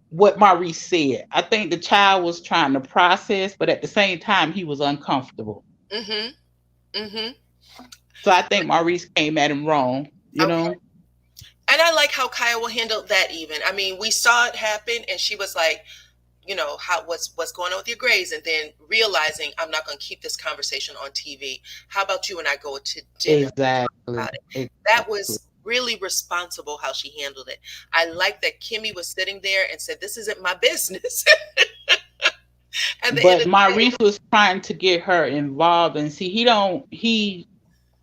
what Maurice said. I think the child was trying to process, but at the same time, he was uncomfortable. Hmm. Hmm. So I think Maurice came at him wrong. Okay. And I like how Kyle handled that even. I mean, we saw it happen and she was like, what's going on with your grades, and then realizing I'm not going to keep this conversation on TV. How about you and I go to dinner Exactly. about it? That was really responsible how she handled it. I like that Kimmy was sitting there and said, "This isn't my business." But Maurice was trying to get her involved, and see,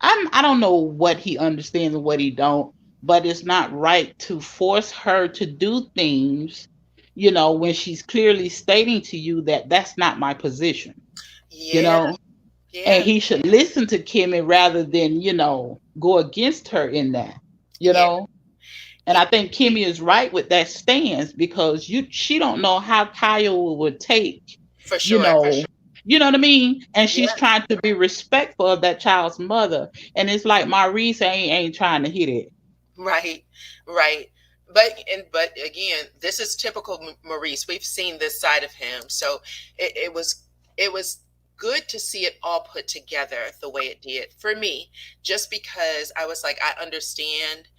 I don't know what he understands and what he don't, but it's not right to force her to do things, when she's clearly stating to you that that's not my position, Yeah. and he should listen to Kimmy rather than, go against her in that, And I think Kimmy is right with that stance, because she don't know how Kyle would take, for sure, you know what I mean? And she's trying to be respectful of that child's mother. And it's like Maurice ain't trying to hit it. Right. But again, this is typical Maurice. We've seen this side of him. So it was good to see it all put together the way it did for me, just because I was like, I understand.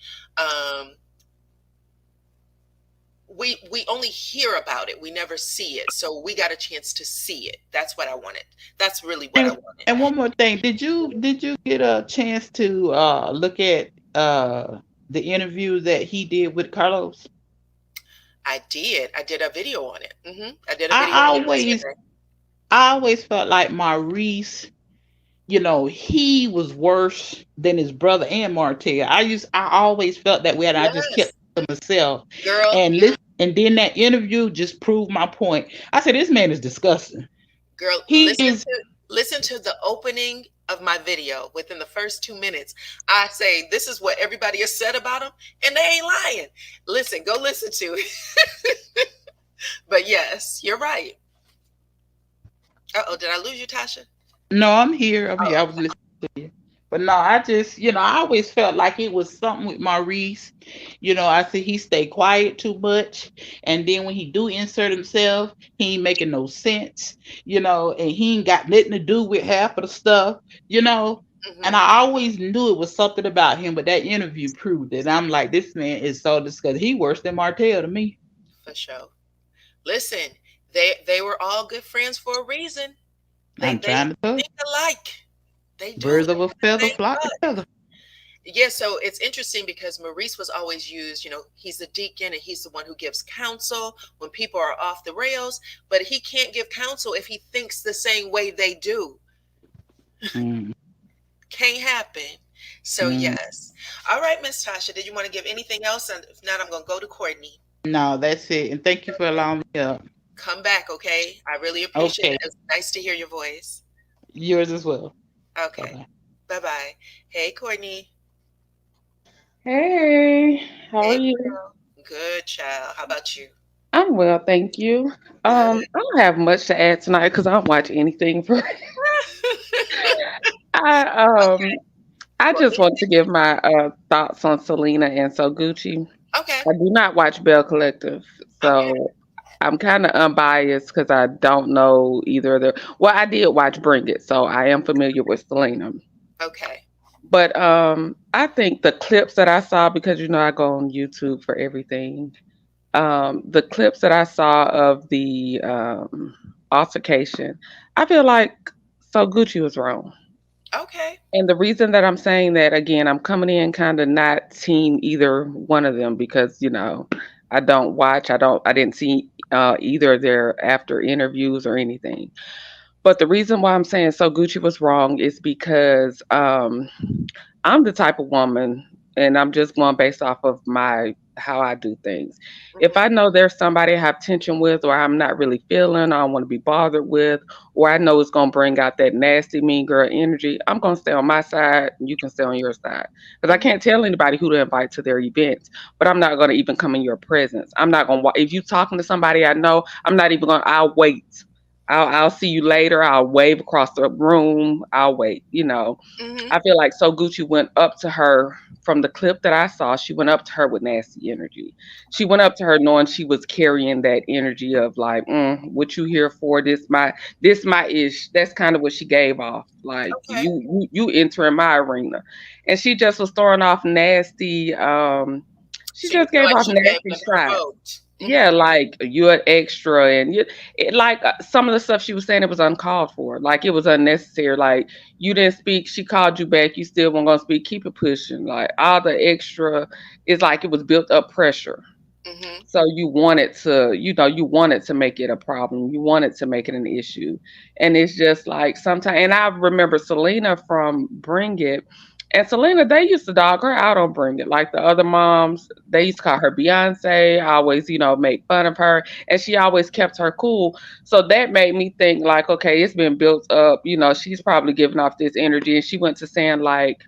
We only hear about it. We never see it. So we got a chance to see it. That's what I wanted. That's really what I wanted. And one more thing. Did you get a chance to look at the interview that he did with Carlos? I did. I did a video on it. I did a video. I always felt like Maurice, he was worse than his brother and Martell. I always felt that way, and I just kept to myself. Girl. And then that interview just proved my point. I said, this man is disgusting. Girl, listen to the opening of my video. Within the first 2 minutes, I say, this is what everybody has said about him, and they ain't lying. Listen, go listen to it. But yes, you're right. Uh-oh, did I lose you, Tasha? No, I'm here. I was listening to you. But no, I just, I always felt like it was something with Maurice. I said he stayed quiet too much. And then when he do insert himself, he ain't making no sense, and he ain't got nothing to do with half of the stuff, And I always knew it was something about him, but that interview proved it. I'm like, this man is so disgusting. He worse than Martell to me. For sure. Listen, they were all good friends for a reason. They think alike. They do. Birds of a feather flock together. Yeah, so it's interesting because Maurice was always used, he's the deacon and he's the one who gives counsel when people are off the rails, but he can't give counsel if he thinks the same way they do. Can't happen. So yes. All right, Miss Tasha, did you want to give anything else? And if not, I'm going to go to Courtney. No, that's it. And thank you for allowing me up. Come back, okay? I really appreciate it. It was nice to hear your voice. Yours as well. Okay. Bye-bye. Hey, Courtney. Hey, how are you? Good, child. How about you? I'm well, thank you. I don't have much to add tonight because I don't watch anything for I just want to give my thoughts on Selena and So Gucci. Okay. I do not watch Belle Collective, so I'm kind of unbiased because I don't know either of their. Well, I did watch Bring It, so I am familiar with Selena. Okay. But I think the clips that I saw, because I go on YouTube for everything, the clips that I saw of the altercation, I feel like So Gucci was wrong. Okay. And the reason that I'm saying that, again, I'm coming in kind of not team either one of them because, I don't watch, I didn't see either of their after interviews or anything. But the reason why I'm saying So Gucci was wrong is because I'm the type of woman, and I'm just going based off of how I do things. If I know there's somebody I have tension with, or I'm not really feeling, I don't want to be bothered with, or I know it's going to bring out that nasty, mean girl energy, I'm going to stay on my side, and you can stay on your side. Because I can't tell anybody who to invite to their events, but I'm not going to even come in your presence. I'm not going to, if you're talking to somebody I know, I'm not even going to, I'll wait. I'll see you later. I'll wave across the room. I'll wait. I feel like So Gucci went up to her from the clip that I saw. She went up to her with nasty energy. She went up to her knowing she was carrying that energy of like, what you here for? This my ish. That's kind of what she gave off. Like you entering my arena, and she just was throwing off nasty. She just gave off nasty shots. Yeah, like you're an extra, and some of the stuff she was saying, it was uncalled for. Like it was unnecessary. Like you didn't speak, she called you back, you still weren't gonna speak. Keep it pushing. Like all the extra is like it was built up pressure. Mm-hmm. So you wanted to, you wanted to make it a problem. You wanted to make it an issue. And it's just like sometimes, and I remember Selena from Bring It. And Selena, they used to dog her out on Bring It. Like the other moms, they used to call her Beyonce, always, make fun of her. And she always kept her cool. So that made me think, like, okay, it's been built up. She's probably giving off this energy. And she went to saying, like,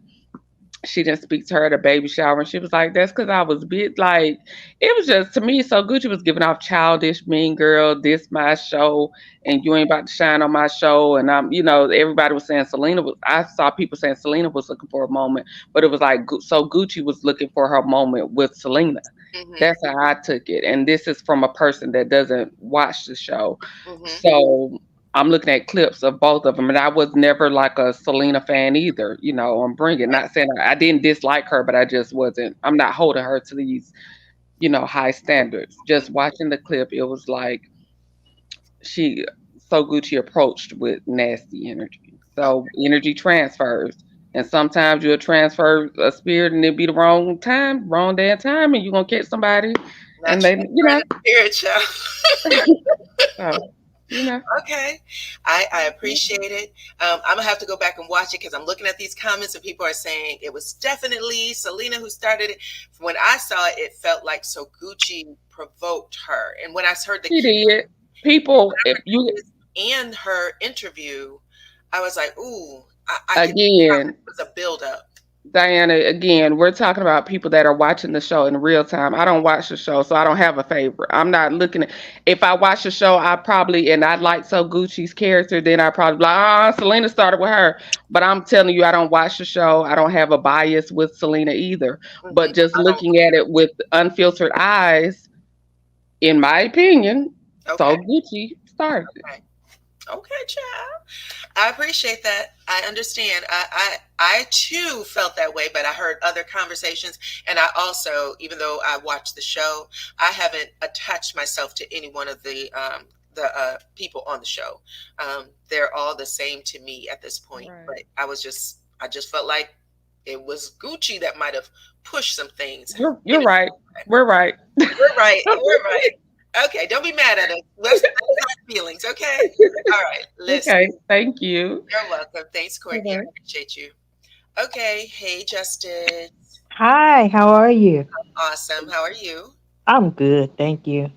she didn't speak to her at a baby shower, and she was like, "That's because I was bit." Like, it was just, to me, so Gucci was giving off childish, mean girl. This my show, and you ain't about to shine on my show. And everybody was saying Selena was. I saw people saying Selena was looking for a moment, but it was like so Gucci was looking for her moment with Selena. Mm-hmm. That's how I took it, and this is from a person that doesn't watch the show, Mm-hmm. so. I'm looking at clips of both of them, and I was never like a Selena fan either. I'm bringing, not saying I didn't dislike her, but I just wasn't. I'm not holding her to these, high standards. Just watching the clip, it was like she so Gucci approached with nasty energy. So energy transfers, and sometimes you'll transfer a spirit, and it'll be the wrong time, wrong day and time, and you're gonna catch somebody, and they, Spirit show. so, Okay, I appreciate it. I'm gonna have to go back and watch it because I'm looking at these comments and people are saying it was definitely Selena who started it. When I saw it, it felt like so Gucci provoked her, and when I heard she did. People, if you and her interview, I was like, ooh, I again, it was a build up. Dyana, again, we're talking about people that are watching the show in real time. I don't watch the show, so I don't have a favorite. I'm not looking at. If I watch the show, and I like So Gucci's character, then I probably be like, Selena started with her. But I'm telling you, I don't watch the show. I don't have a bias with Selena either. Mm-hmm. But just looking at it with unfiltered eyes, in my opinion, So Gucci started. Okay, child. I appreciate that. I understand. I too felt that way, but I heard other conversations, and I also, even though I watched the show, I haven't attached myself to any one of the people on the show. They're all the same to me at this point. Right. But I just felt like it was Gucci that might have pushed some things. You're right. We're right. We're right. We're right. Okay, don't be mad at us. Let's have feelings, okay? All right, listen. Okay, thank you. You're welcome. Thanks, Courtney. I appreciate you. Okay, hey, Justin. Hi, how are you? Awesome. How are you? I'm good, thank you.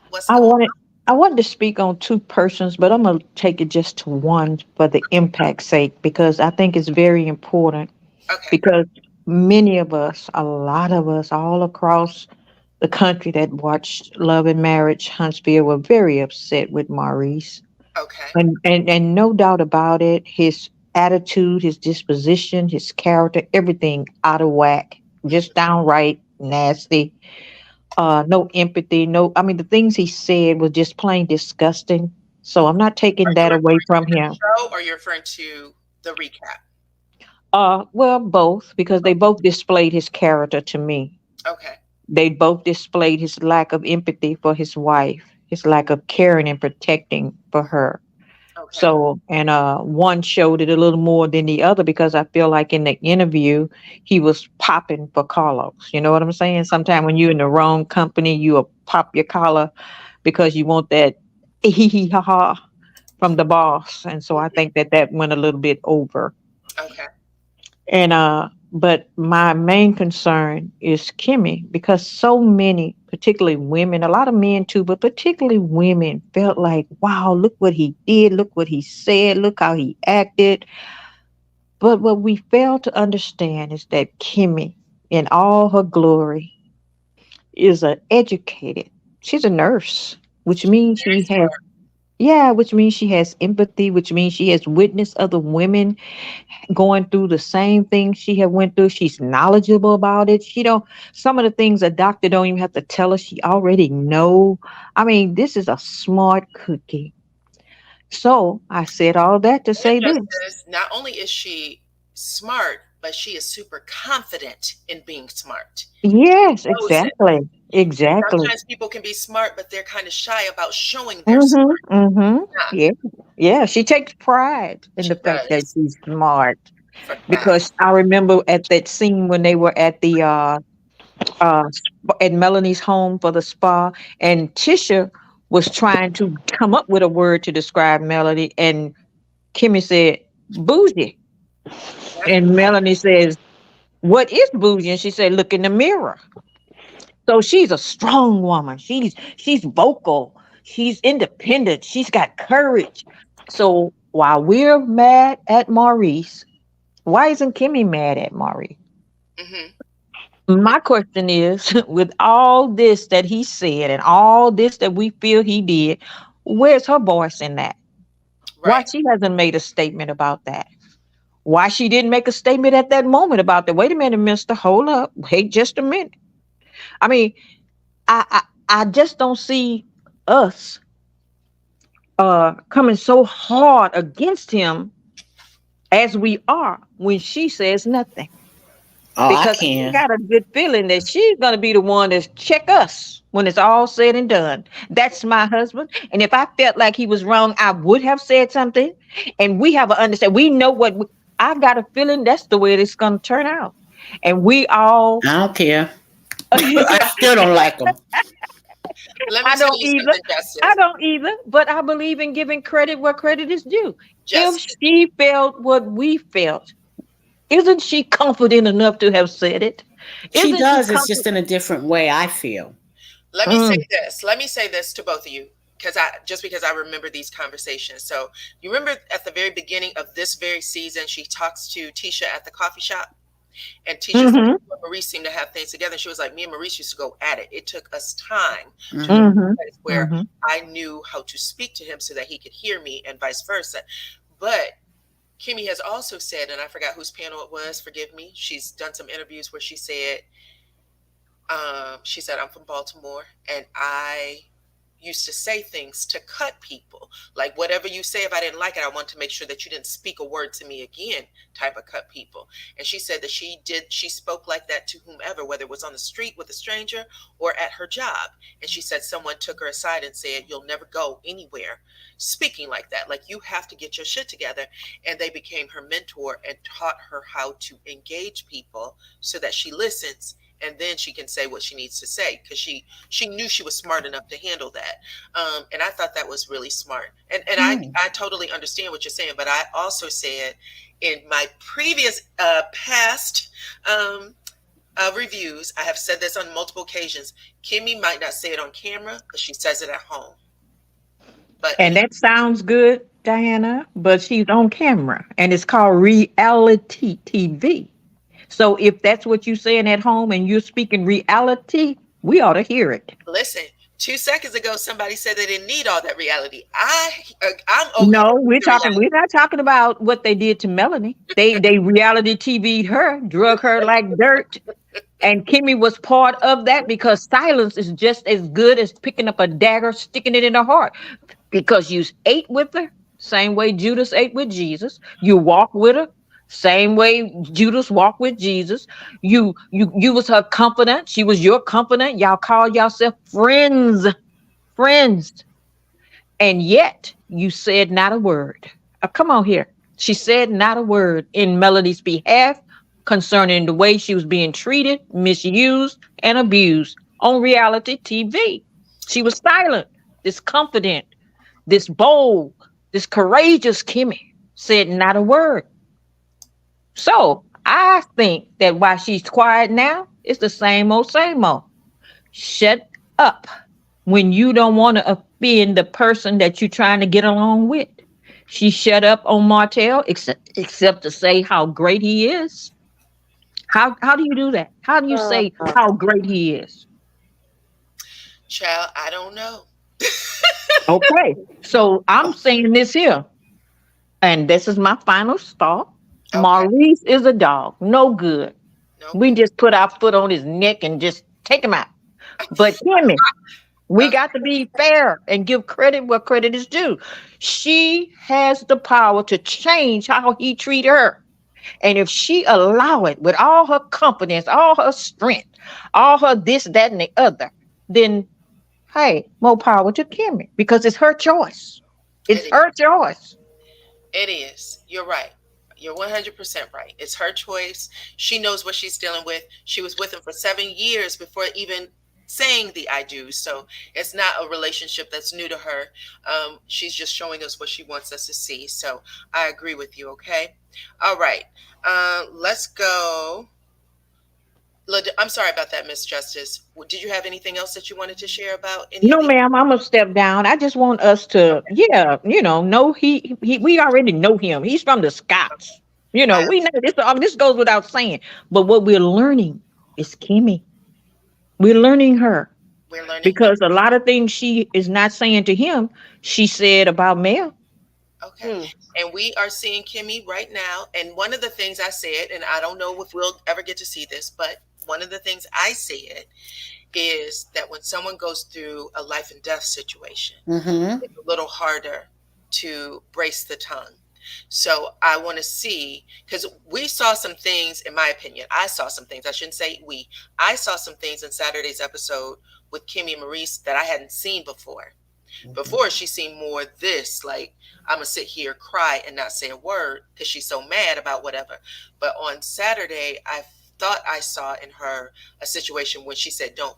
What's I going wanted I wanted to speak on two persons, but I'm gonna take it just to one for the impact's sake because I think it's very important. Okay. Because many of us, a lot of us, all across the country that watched Love and Marriage Huntsville were very upset with Maurice. Okay. And no doubt about it, his attitude, his disposition, his character, everything out of whack, just downright nasty. No empathy, I mean the things he said was just plain disgusting. So I'm not taking that away from him. Show, or you're referring to the recap? Well, both, because they both displayed his character to me. Okay. They both displayed his lack of empathy for his wife, his lack of caring and protecting for her. Okay. So, and one showed it a little more than the other because I feel like in the interview, he was popping for Carlos. You know what I'm saying? Sometimes when you're in the wrong company, you will pop your collar because you want that hee hee ha ha from the boss. And so I think that went a little bit over. Okay. And but my main concern is Kimmy, because so many, particularly women, a lot of men too, but particularly women felt like, wow, look what he did, look what he said, look how he acted. But what we fail to understand is that Kimmy, in all her glory, is educated. She's a nurse, which means which means she has empathy, which means she has witnessed other women going through the same thing she had went through. She's knowledgeable about it. Some of the things a doctor don't even have to tell her, she already know. I mean, this is a smart cookie. So I said all that to say this. Not only is she smart, but she is super confident in being smart. Yes, exactly. Exactly. Sometimes people can be smart, but they're kind of shy about showing they're smart. Yeah, Yeah. Yeah. She takes pride in she the fact that does. she's smart. For Because facts. I remember at that scene when they were at the at Melanie's home for the spa, and Tisha was trying to come up with a word to describe Melanie, and Kimmy said bougie, Yep. and Melanie says, "What is bougie?" And she said, "Look in the mirror." So she's a strong woman. She's vocal. She's independent. She's got courage. So while we're mad at Maurice, why isn't Kimmy mad at Maurice? Hmm. My question is, with all this that he said and all this that we feel he did, where's her voice in that? Why Right. she hasn't made a statement about that? Why she didn't make a statement at that moment about that? Wait a minute, mister, hold up. Wait just a minute. I mean, I just don't see us coming so hard against him as we are when she says nothing. Oh, I Because I can. got a good feeling that she's going to be the one to check us when it's all said and done. That's my husband. And if I felt like he was wrong, I would have said something. And we have an understanding. We know I got a feeling that's the way it's going to turn out. And we all, I don't care. I I still don't like them. Let me tell don't you either. something, I Justice. don't either. But I believe in giving credit where credit is due. If Justice. she felt what we felt, isn't she confident enough to have said it? She Isn't she does. It's confident? just in a different way, I feel. Let me say Mm, this. Let me say this to both of you, because I remember these conversations. So you remember at the very beginning of this very season, she talks to Tisha at the coffee shop, and Tisha's like, mm-hmm, "You and Maurice seem to have things together." And she was like, "Me and Maurice used to go at it. It took us time to get to Hmm. mm-hmm, a place where mm-hmm. I knew how to speak to him so that he could hear me, and vice versa." But Kimmy has also said, and I forgot whose panel it was. Forgive me. She's done some interviews where she said, "I'm from Baltimore, and I used to say things to cut people. Like, whatever you say, if I didn't like it, I want to make sure that you didn't speak a word to me again," type of cut people. And she said that she spoke like that to whomever, whether it was on the street with a stranger or at her job. And she said someone took her aside and said, "You'll never go anywhere speaking like that. Like, you have to get your shit together." And they became her mentor and taught her how to engage people so that she listens, and then she can say what she needs to say, because she knew she was smart enough to handle that. And I thought that was really smart. And Mm. I totally understand what you're saying, but I also said in my previous past reviews, I have said this on multiple occasions. Kimmy might not say it on camera, but she says it at home. But And that sounds good, Diana, but she's on camera and it's called reality TV. So if that's what you're saying at home and you're speaking reality, we ought to hear it. listen, 2 seconds ago, somebody said they didn't need all that reality. I'm okay No, with the reality. we're not talking about what they did to Melanie. They reality TV'd her, drug her like dirt. And Kimmy was part of that because silence is just as good as picking up a dagger, sticking it in her heart. Because you ate with her, same way Judas ate with Jesus. You walk with her, same way Judas walked with Jesus. You was her confidant. She was your confidant. Y'all call yourself friends, friends. And yet you said not a word. Come on here. She said not a word in Melody's behalf concerning the way she was being treated, misused, and abused on reality TV. She was silent, this confident, this bold, this courageous Kimmy said not a word. So I think that while she's quiet now, it's the same old, same old. Shut up when you don't want to offend the person that you're trying to get along with. She shut up on Martell, except to say how great he is. How do you do that? How do you say how great he is? Child, I don't know. Okay, so I'm saying this here, and this is my final thought. Okay. Maurice is a dog, no good. Nope. We just put our foot on his neck and just take him out. But Kimmy, we Okay. got to be fair and give credit where credit is due. She has the power to change how he treat her. And if she allow it with all her confidence, all her strength, all her this, that, and the other, then hey, more power to Kimmy because it's her choice. It's It her choice. It is. You're right. You're 100% right. It's her choice. She knows what she's dealing with. She was with him for 7 years before even saying the I do. So it's not a relationship that's new to her. She's just showing us what she wants us to see. So I agree with you. Okay. All right. Let's go. I'm sorry about that, Miss Justice. Did you have anything else that you wanted to share about any of No, the? ma'am, I'm gonna step down. I just want us to, yeah, know he we already know him. He's from the Scots. I, We know this. This goes without saying. But what we're learning is Kimmy. We're learning her we're learning her. because a lot of things she is not saying to him, she said about Mel. Okay. And we are seeing Kimmy right now. And one of the things I said, and I don't know if we'll ever get to see this, but one of the things I said is that when someone goes through a life and death situation, Mm-hmm. it's a little harder to brace the tongue. So I want to see, because we saw some things, in my opinion, I saw some things, I shouldn't say we, I saw some things in Saturday's episode with Kimmy and Maurice that I hadn't seen before. Before, she seemed more this, like, I'm gonna sit here, cry, and not say a word because she's so mad about whatever. But on Saturday, I thought I saw in her a situation when she said, don't.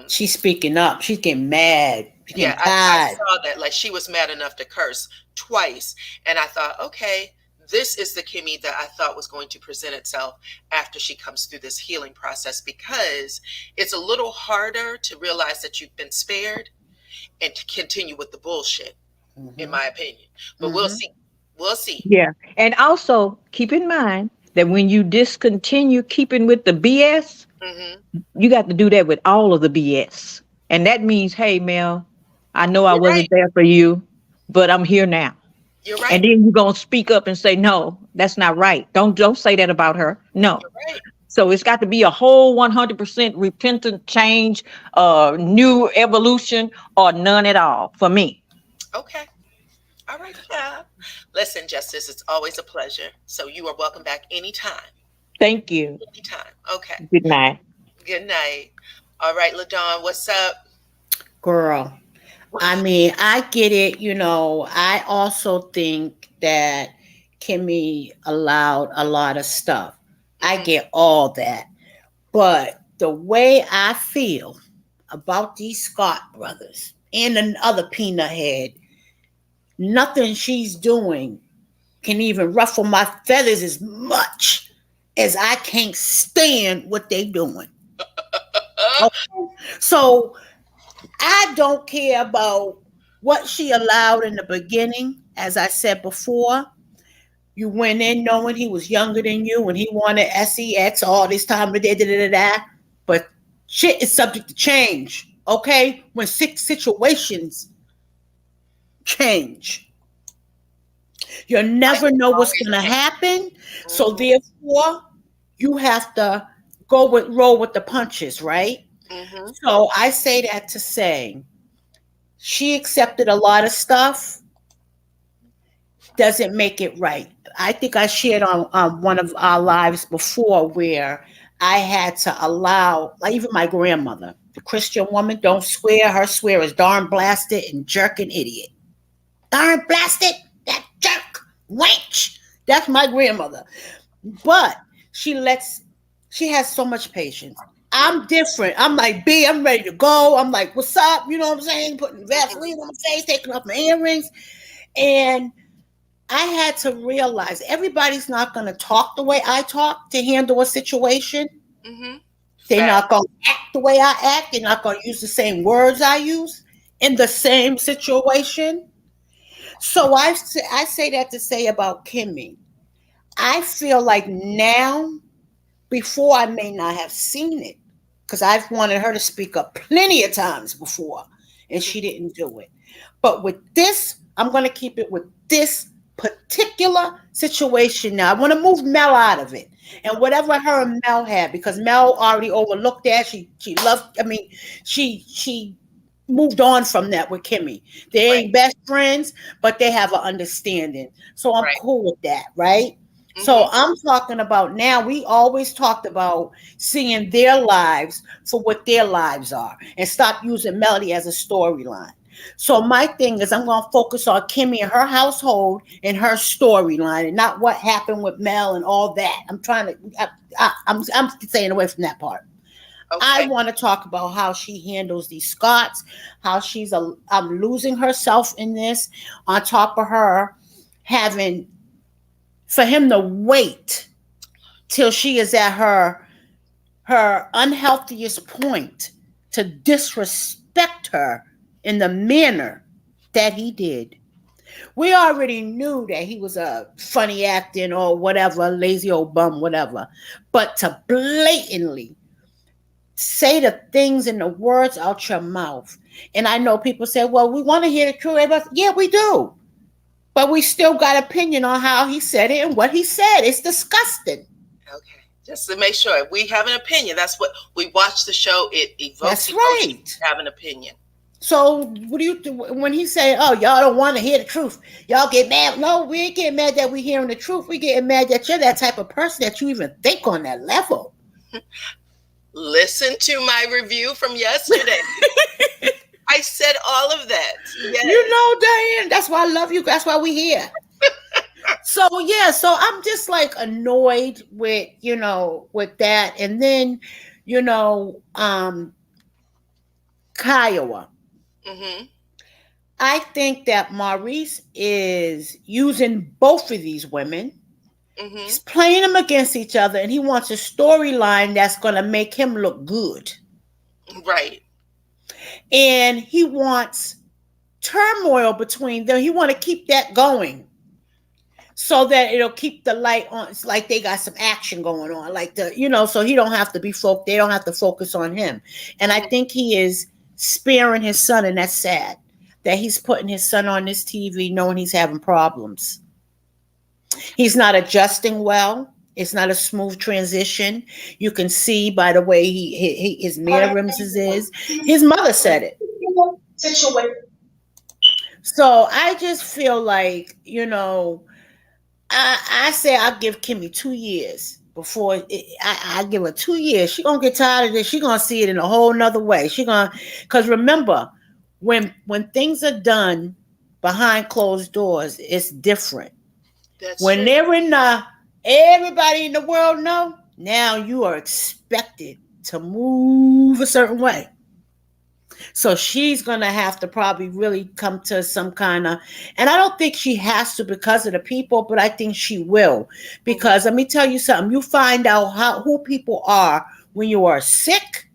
She's speaking up. She's getting mad. She's getting Yeah, I tired. saw that. Like, she was mad enough to curse twice, and I thought, okay, this is the Kimmy that I thought was going to present itself after she comes through this healing process, because it's a little harder to realize that you've been spared and to continue with the bullshit, in my opinion. But we'll see. We'll see. Yeah. And also keep in mind that when you discontinue keeping with the BS, you got to do that with all of the BS. And that means, hey, Mel, I know I You're wasn't right. there for you, but I'm here now. You're right. And then you're gonna speak up and say, no, that's not right. Don't say that about her. No. You're right. So it's got to be a whole 100% repentant change, new evolution, or none at all for me. Okay. All right, yeah. Listen, Justice, it's always a pleasure. So you are welcome back anytime. Thank you. Anytime. Okay. Good night. Good night. All right, LaDawn, what's up? Girl, I mean, I get it. I also think that Kimmy allowed a lot of stuff. I get all that. But the way I feel about these Scott brothers and another peanut head, nothing she's doing can even ruffle my feathers as much as I can't stand what they doing. Okay? So I don't care about what she allowed in the beginning. As I said before, you went in knowing he was younger than you and he wanted sex all this time. But shit is subject to change. Okay? When situations change, you never know what's going to happen. So therefore, you have to roll with the punches, right? So I say that to say she accepted a lot of stuff, doesn't make it right. I think I shared on one of our lives before where I had to allow, like even my grandmother, the Christian woman, don't swear. Her swear is darn blasted and jerk and idiot. Darn blasted, that jerk, wench. That's my grandmother. But she has so much patience. I'm different. I'm like, B, I'm ready to go. I'm like, what's up? You know what I'm saying? Putting Vaseline on my face, taking off my earrings. And I had to realize everybody's not going to talk the way I talk to handle a situation. They're not going to act the way I act. They're not going to use the same words I use in the same situation. So I say that to say about Kimmy. I feel like now, before I may not have seen it, because I've wanted her to speak up plenty of times before, and she didn't do it. But with this, I'm going to keep it with this particular situation now. I want to move Mel out of it. And whatever her and Mel had, because Mel already overlooked that. She loved, she moved on from that with Kimmy. They ain't best friends, but they have an understanding. So I'm cool with that, right? So I'm talking about now, we always talked about seeing their lives for what their lives are and stop using Melody as a storyline. So my thing is I'm going to focus on Kimmy and her household and her storyline and not what happened with Mel and all that. I'm trying to, I'm staying away from that part. Okay. I want to talk about how she handles these Scots, how she's losing herself in this, on top of her having, for him to wait till she is at her unhealthiest point to disrespect her in the manner that he did. We already knew that he was a funny acting or whatever, lazy old bum, whatever. But to blatantly say the things and the words out your mouth. And I know people say, well, we want to hear the truth. Yeah, we do. But we still got opinion on how he said it and what he said. It's disgusting. Okay. Just to make sure we have an opinion. That's what we watch the show. It evokes. That's right. Have an opinion. So what do you do when he say, oh, y'all don't want to hear the truth? Y'all get mad. No, we ain't getting mad that we hearing the truth. We getting mad that you're that type of person that you even think on that level. Listen to my review from yesterday. I said all of that. Yes. You know, Diane, that's why I love you. That's why we here. So I'm just like annoyed with, with that. And then, Kiowa. I think that Maurice is using both of these women. He's playing them against each other, and he wants a storyline that's going to make him look good. Right. And he wants turmoil between them. He want to keep that going so that it'll keep the light on. It's like they got some action going on, like so he don't have to be they don't have to focus on him. And I think he is sparing his son, and that's sad that he's putting his son on this TV knowing he's having problems. He's not adjusting well. It's not a smooth transition. You can see by the way his mannerisms is. His mother said it. So I just feel like, I say I'll give Kimmy 2 years before I give her 2 years. She's going to get tired of this. She's going to see it in a whole nother way. Because remember, when things are done behind closed doors, it's different. That's when true. They're in everybody in the world know, now you are expected to move a certain way. So she's going to have to probably really come to some kind of, and I don't think she has to because of the people, but I think she will. Because let me tell you something, you find out who people are when you are sick,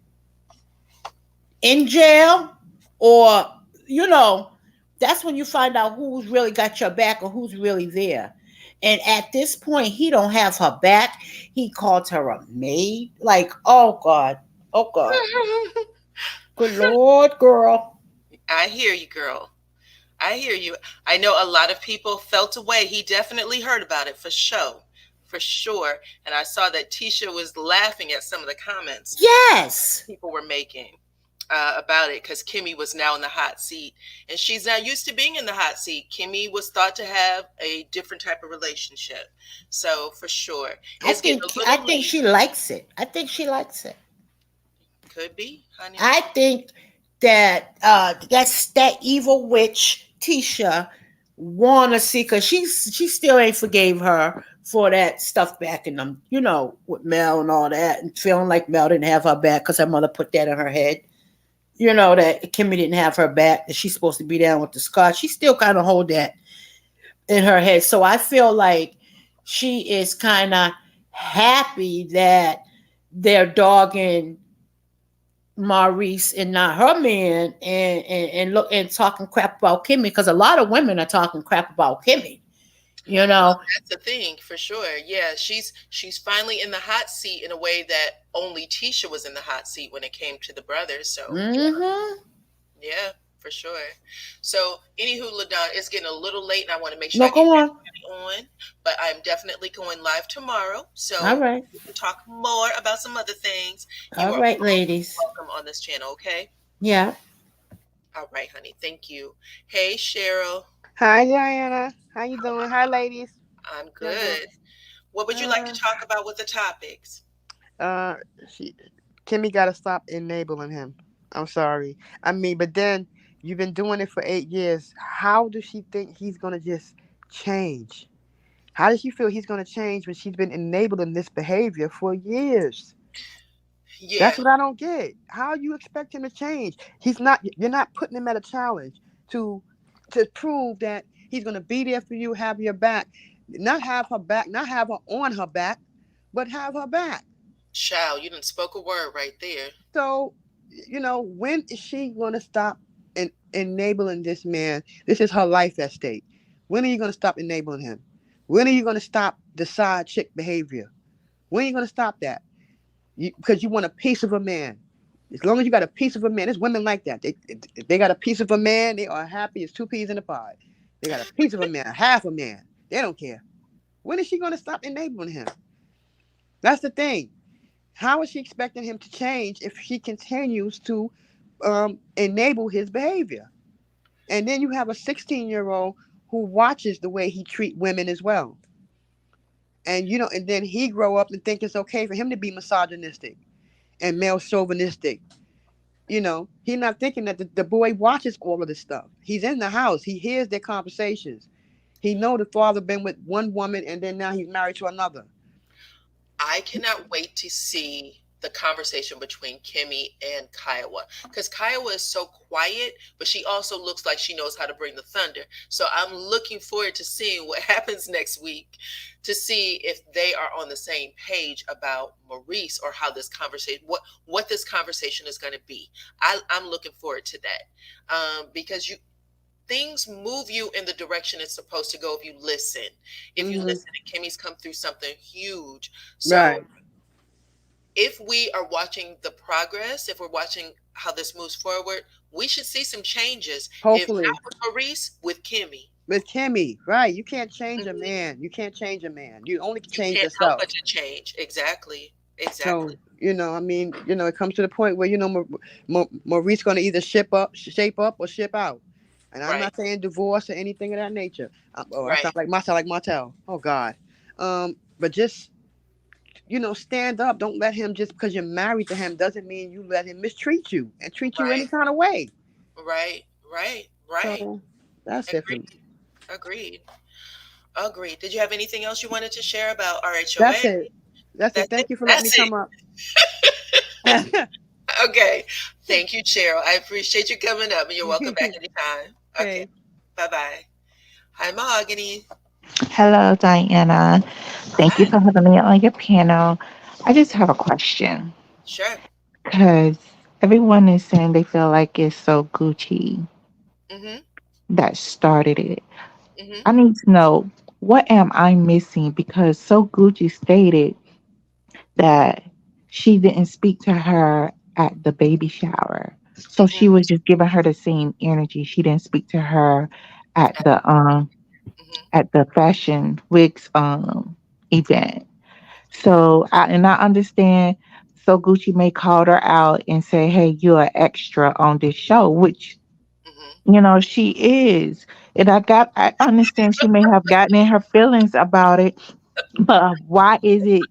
in jail, or, that's when you find out who's really got your back or who's really there. And at this point, he don't have her back. He called her a maid. Like, oh God. Good Lord, girl. I hear you, girl. I hear you. I know a lot of people felt away. He definitely heard about it for sure. And I saw that Tisha was laughing at some of the comments. Yes. People were making about it because Kimmy was now in the hot seat. And she's not used to being in the hot seat. Kimmy was thought to have a different type of relationship. So for sure. I think she likes it. Could be, honey. I think that that's that evil witch Tisha wanna see, because she still ain't forgave her for that stuff back in them, with Mel and all that, and feeling like Mel didn't have her back because her mother put that in her head. That Kimmy didn't have her back, that she's supposed to be down with the Scott. She still kind of hold that in her head. So I feel like she is kind of happy that they're dogging Maurice and not her man and talking crap about Kimmy, because a lot of women are talking crap about Kimmy. That's the thing for sure. Yeah, she's finally in the hot seat in a way that only Tisha was in the hot seat when it came to the brothers. So yeah, for sure. So anywho, LaDon, it's getting a little late, and I want to make sure I get on. But I'm definitely going live tomorrow. So all right, we can talk more about some other things. All right, ladies. Welcome on this channel, okay? Yeah. All right, honey. Thank you. Hey, Cheryl. Hi, Diana. How you doing? Hi, ladies. I'm good. What would you like to talk about with the topics? Kimmy got to stop enabling him. I'm sorry. I mean, but then you've been doing it for 8 years. How does she think he's going to just change? How does she feel he's going to change when she's been enabling this behavior for years? Yeah. That's what I don't get. How you expect him to change? He's not. You're not putting him at a challenge to prove that he's going to be there for you, have your back, not have her back, not have her on her back, but have her back. Child, you done spoke a word right there. So, when is she going to stop enabling this man? This is her life at stake. When are you going to stop enabling him? When are you going to stop the side chick behavior? When are you going to stop that? Because you want a piece of a man. As long as you got a piece of a man, there's women like that. They got a piece of a man. They are happy as 2 peas in a pod. They got a piece of a man, half a man. They don't care. When is she going to stop enabling him? That's the thing. How is she expecting him to change if she continues to enable his behavior? And then you have a 16-year-old who watches the way he treats women as well. And and then he grow up and think it's okay for him to be misogynistic and male chauvinistic. He's not thinking that the boy watches all of this stuff. He's in the house. He hears their conversations. He know the father been with one woman and then now he's married to another. I cannot wait to see the conversation between Kimmy and Kiowa, because Kiowa is so quiet, but she also looks like she knows how to bring the thunder. So I'm looking forward to seeing what happens next week, to see if they are on the same page about Maurice, or how this conversation, what this conversation is going to be. I'm looking forward to that, because things move you in the direction it's supposed to go if you listen. If you listen, and Kimmy's come through something huge. So right. If we are watching the progress, if we're watching how this moves forward, we should see some changes. Hopefully. If not with Maurice, with Kimmy. With Kimmy, right. You can't change a man. You can't change a man. You only change yourself. Help but to change. Exactly. So, it comes to the point where, Maurice going to either shape up or ship out. And I'm not saying divorce or anything of that nature. I sound like Martell. Oh, God. But just, stand up. Don't let him, just because you're married to him, doesn't mean you let him mistreat you and treat you any kind of way. Right. So, that's Agreed. it. Agreed. Did you have anything else you wanted to share about RHOA? That's it. Thank you for letting me come up. Okay. Thank you, Cheryl. I appreciate you coming up, and you're welcome back anytime. Okay. Bye-bye. Hi, Mahogany. Hello, Diana. Thank you for having me on your panel. I just have a question. Sure. Because everyone is saying they feel like it's so Gucci that started it. I need to know, what am I missing? Because So Gucci stated that she didn't speak to her at the baby shower. So she was just giving her the same energy. She didn't speak to her at the fashion wigs event. So I understand. So Gucci may call her out and say, "Hey, you're an extra on this show," which she is. And I understand she may have gotten in her feelings about it, but why is it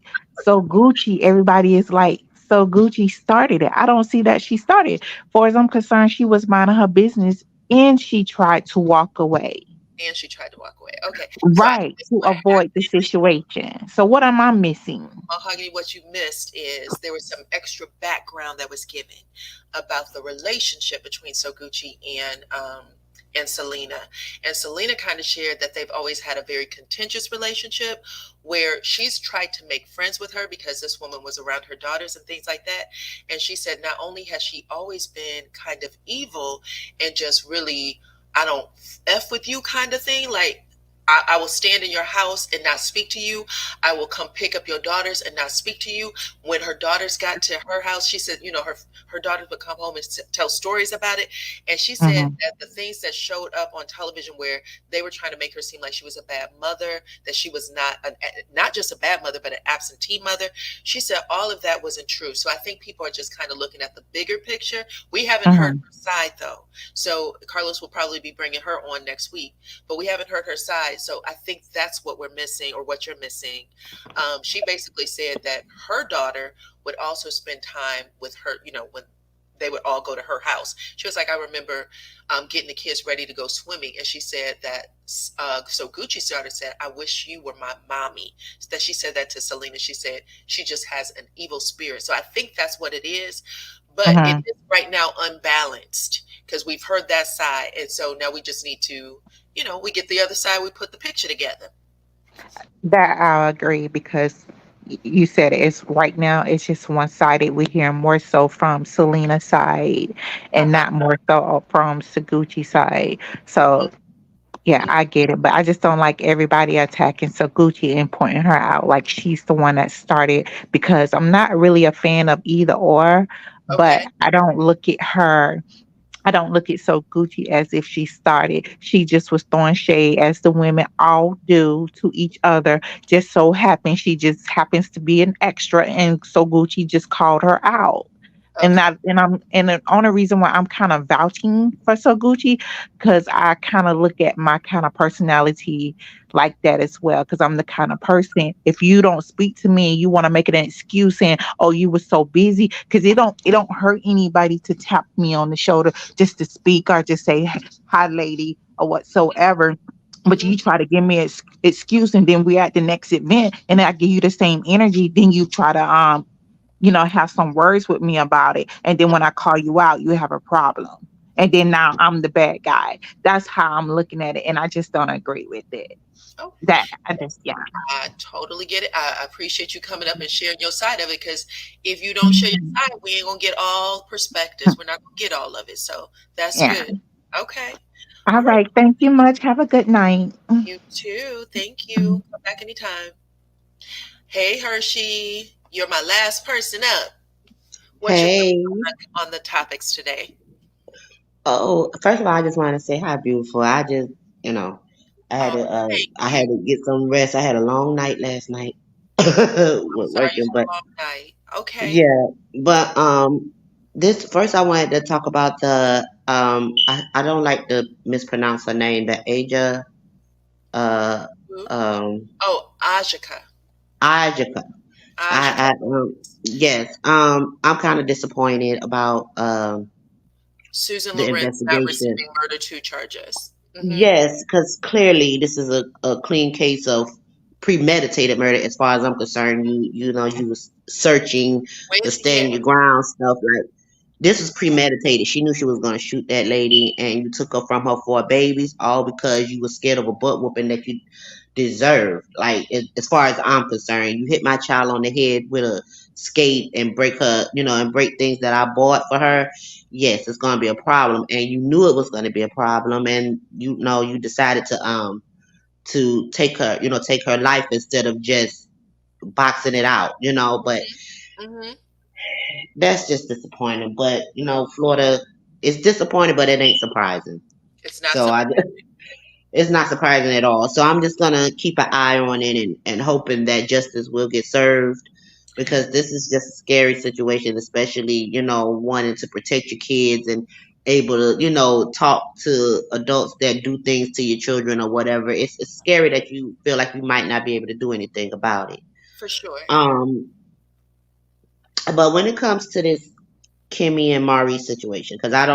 So Gucci? Everybody is like, So Gucci started it. I don't see that she started. For as I'm concerned, she was minding her business and she tried to walk away. Okay. Right. To avoid the situation. So what am I missing? Mahogany, what you missed is there was some extra background that was given about the relationship between So Gucci and Selena. And Selena kind of shared that they've always had a very contentious relationship, where she's tried to make friends with her because this woman was around her daughters and things like that. And she said not only has she always been kind of evil and just really, I don't F with you kind of thing, like, I will stand in your house and not speak to you. I will come pick up your daughters and not speak to you. When her daughters got to her house, she said, her daughters would come home and tell stories about it. And she said that the things that showed up on television where they were trying to make her seem like she was a bad mother, that she was not just a bad mother, but an absentee mother. She said all of that wasn't true. So I think people are just kind of looking at the bigger picture. We haven't heard her side, though. So Carlos will probably be bringing her on next week, but we haven't heard her side. side. So I think that's what we're missing, or what you're missing. She basically said that her daughter would also spend time with her, when they would all go to her house. She was like, I remember getting the kids ready to go swimming. And she said that, so Gucci started said, I wish you were my mommy. That she said that to Selena. She said, she just has an evil spirit. So I think that's what it is. But it is right now unbalanced, because we've heard that side. And so now we just need to, we get the other side, we put the picture together. That I agree, because you said it's right now it's just one sided. We hear more so from Selena's side and not more so from Saguchi side. So yeah, I get it, but I just don't like everybody attacking Saguchi and pointing her out like she's the one that started, because I'm not really a fan of either or, but I don't look at Saguchi as if she started. She just was throwing shade, as the women all do to each other. Just so happens she just happens to be an extra, and Saguchi just called her out. And the only reason why I'm kind of vouching for Soguchi, because I kind of look at my kind of personality like that as well. Because I'm the kind of person, if you don't speak to me, you want to make it an excuse saying, "Oh, you were so busy," because it don't hurt anybody to tap me on the shoulder just to speak, or just say, "Hi, lady," or whatsoever. But you try to give me an excuse, and then we're at the next event, and I give you the same energy. Then you try to have some words with me about it. And then when I call you out, you have a problem. And then now I'm the bad guy. That's how I'm looking at it. And I just don't agree with it. I totally get it. I appreciate you coming up and sharing your side of it, because if you don't share your side, we ain't going to get all perspectives. We're not going to get all of it. So that's good. Okay. All right. Thank you much. Have a good night. You too. Thank you. Come back anytime. Hey, Hershey. You're my last person up. What's your on the topics today? Oh, first of all, I just want to say hi, beautiful. I just, I had to get some rest. I had a long night last night working, but long night. Okay. Yeah, but this first I wanted to talk about the I don't like to mispronounce her name, the Aja Ajike. Ajike. Yes. I'm kind of disappointed about Susan the Lorenz not investigation. receiving murder 2 charges. Yes, because clearly this is a clean case of premeditated murder. As far as I'm concerned, you was searching to stand your ground stuff. Like, this was premeditated. She knew she was going to shoot that lady, and you took her from her 4 babies, all because you were scared of a butt whooping that you deserved. Like, as far as I'm concerned, you hit my child on the head with a skate and break her, and break things that I bought for her. Yes, it's going to be a problem, and you knew it was going to be a problem, and you decided to take her life instead of just boxing it out, but that's just disappointing. But Florida is disappointing, but it ain't surprising. It's not it's not surprising at all. So I'm just gonna keep an eye on it and hoping that justice will get served, because this is just a scary situation, especially wanting to protect your kids and able to talk to adults that do things to your children or whatever. It's scary that you feel like you might not be able to do anything about it. For sure. But when it comes to this Kimmy and Mari situation, because I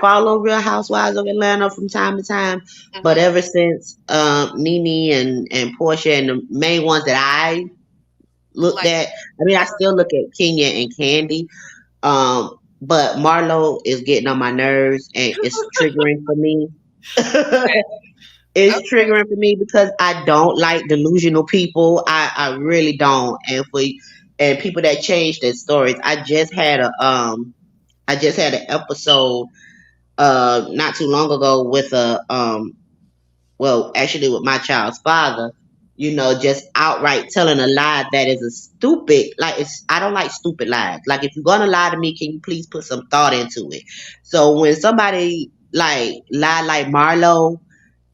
follow Real Housewives of Atlanta from time to time, but ever since Nene and Portia and the main ones that I looked at, I still look at Kenya and Candy, but Marlo is getting on my nerves, and it's triggering for me. It's triggering for me because I don't like delusional people. I really don't. And people that change their stories. I just had an episode not too long ago with with my child's father, just outright telling a lie that is a stupid, I don't like stupid lies. Like, if you're gonna lie to me, can you please put some thought into it? So when somebody lie like Marlo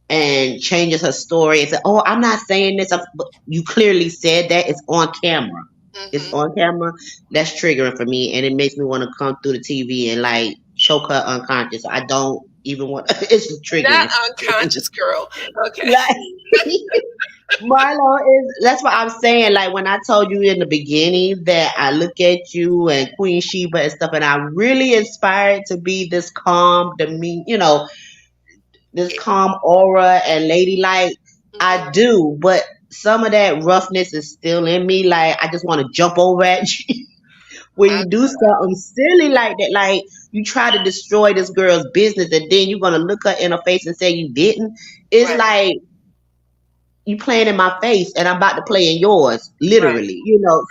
and changes her story and say, "Oh, I'm not saying this," but you clearly said that. It's on camera. It's on camera. That's triggering for me, and it makes me want to come through the TV and choke her unconscious. I don't even want. It's triggering. That unconscious girl. Okay. Like, Marlo is. That's what I'm saying. Like when I told you in the beginning that I look at you and Queen Sheba and stuff, and I'm really inspired to be this calm, this calm aura and ladylike. I do, but some of that roughness is still in me. Like I just want to jump over at you when you do something silly like that. Like you try to destroy this girl's business, and then you're gonna look her in her face and say you didn't. It's like you playing in my face, and I'm about to play in yours, literally.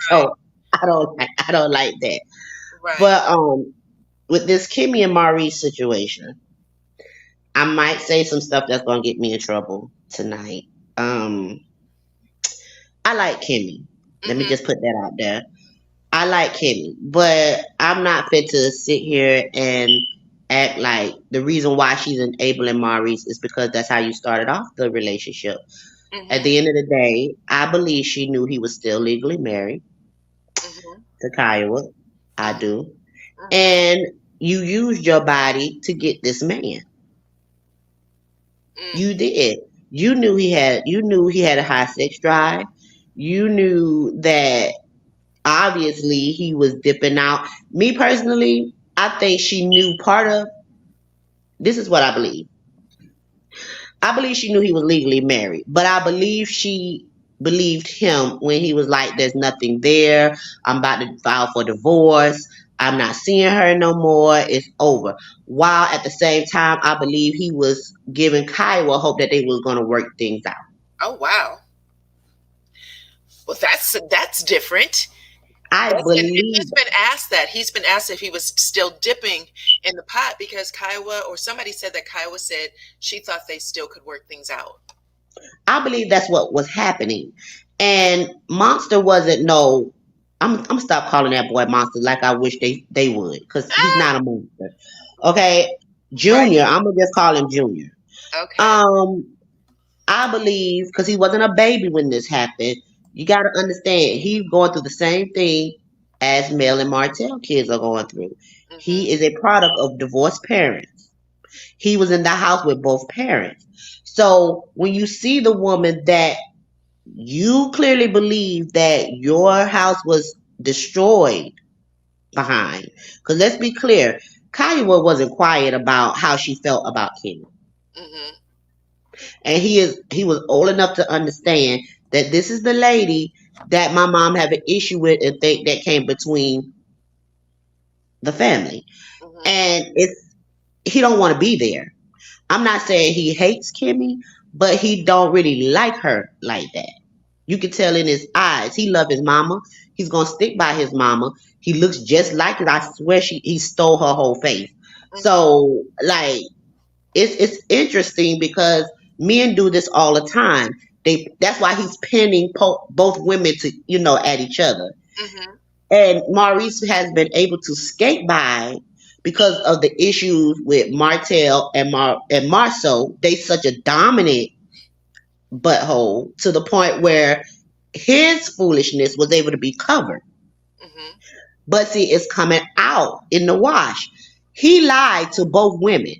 So I don't like that. Right. But with this Kimmy and Maurice situation, I might say some stuff that's gonna get me in trouble tonight. I like Kimmy. Let me just put that out there. I like Kimmy, but I'm not fit to sit here and act like the reason why she's enabling Maurice is because that's how you started off the relationship. At the end of the day, I believe she knew he was still legally married to Kiowa. I do. And you used your body to get this man. You did. You knew he had a high sex drive. You knew that obviously he was dipping out. Me personally, I think she knew this is what I believe. I believe she knew he was legally married, but I believe she believed him when he was like, there's nothing there. I'm about to file for divorce. I'm not seeing her no more. It's over. While at the same time, I believe he was giving Kiowa hope that they was going to work things out. Oh, wow. Well, that's different. He's been asked that. He's been asked if he was still dipping in the pot because Kiowa, or somebody said that Kiowa said she thought they still could work things out. I believe that's what was happening. And Monster wasn't I'm gonna stop calling that boy Monster like I wish they would, because he's not a monster. Okay. Junior, I'm gonna just call him Junior. Okay. I believe because he wasn't a baby when this happened. You got to understand, he's going through the same thing as Mel and Martell kids are going through. He is a product of divorced parents. He was in the house with both parents. So when you see the woman that you clearly believe that your house was destroyed behind, because let's be clear, Kiowa wasn't quiet about how she felt about Kim. And he was old enough to understand that this is the lady that my mom have an issue with and think that came between the family. And he don't want to be there. I'm not saying he hates Kimmy, but he don't really like her like that. You can tell in his eyes. He love his mama. He's gonna stick by his mama. He looks just like it. I swear he stole her whole face. So like it's interesting because men do this all the time. That's why he's pinning both women to at each other. And Maurice has been able to skate by because of the issues with Martell and Marceau. They such a dominant butthole to the point where his foolishness was able to be covered. But see, it's coming out in the wash. He lied to both women.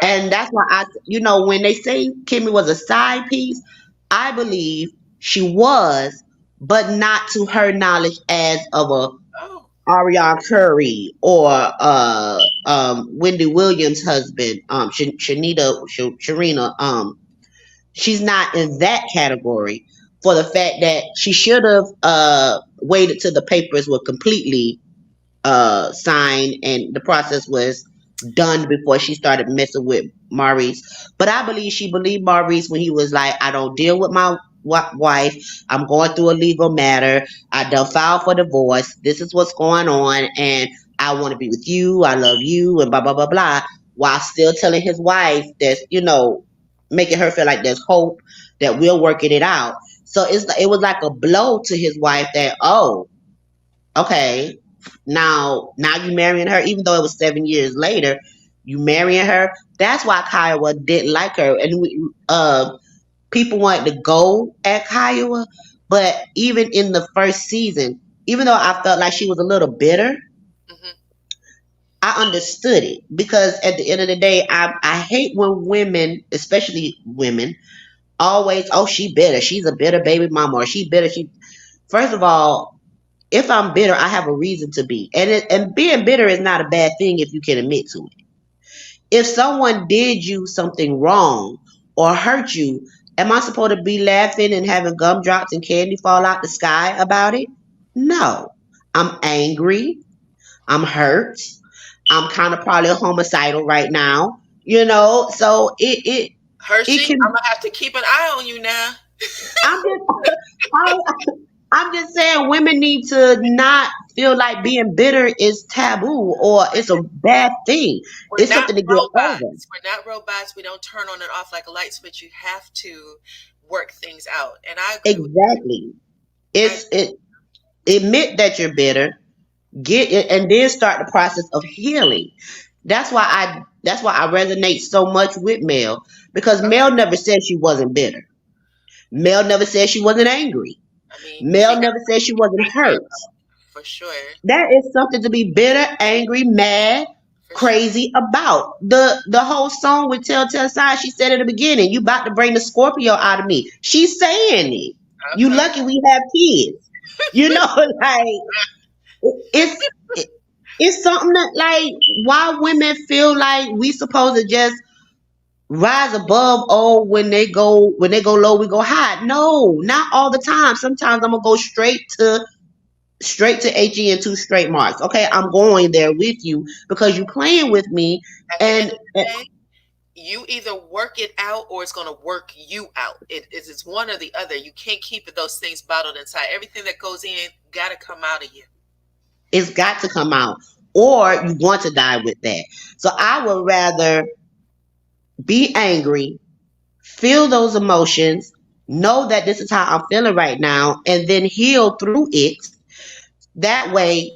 And that's why when they say Kimmy was a side piece, I believe she was, but not to her knowledge as of a Ariana Curry or Wendy Williams' husband, Sharina. She's not in that category for the fact that she should have waited till the papers were completely signed and the process was done before she started messing with Maurice. But I believe she believed Maurice when he was like, I don't deal with my wife. I'm going through a legal matter. I done filed for divorce. This is what's going on. And I want to be with you. I love you and blah, blah, blah, blah. While still telling his wife that, making her feel like there's hope, that we're working it out. So it was like a blow to his wife that, oh, okay, now you marrying her, even though it was 7 years later, you marrying her. That's why Kiowa didn't like her. And people wanted to go at Kiowa, but even in the first season, even though I felt like she was a little bitter, I understood it, because at the end of the day, I hate when women, especially women, always, oh, she bitter, she's a bitter baby mama, or she bitter. First of all, if I'm bitter, I have a reason to be, and being bitter is not a bad thing if you can admit to it. If someone did you something wrong or hurt you, am I supposed to be laughing and having gumdrops and candy fall out the sky about it? No. I'm angry. I'm hurt. I'm kind of probably homicidal right now, so Hershey, can. I'm gonna have to keep an eye on you now. I'm just saying, women need to not feel like being bitter is taboo or it's a bad thing. It's something to get over. We're not robots. We don't turn on and off like a light switch. You have to work things out. And I agree. Exactly. Admit that you're bitter, get it, and then start the process of healing. That's why I resonate so much with Mel, because Mel never said she wasn't bitter. Mel never said she wasn't angry. Mel never said she wasn't hurt. For sure. That is something to be bitter, angry, mad, crazy about. The whole song with Telltale Signs, she said at the beginning, you about to bring the Scorpio out of me. She's saying it. Okay. You lucky we have kids. It's something that, like, why women feel like we supposed to just rise above, when they go low, we go high. No, not all the time. Sometimes I'm gonna go straight to HE and 2 straight marks. Okay, I'm going there with you because you playing with me. And you either work it out or it's going to work you out. It's one or the other. You can't keep those things bottled inside. Everything that goes in got to come out of you. It's got to come out, or you want to die with that. So I would rather be angry, feel those emotions, know that this is how I'm feeling right now, and then heal through it. That way,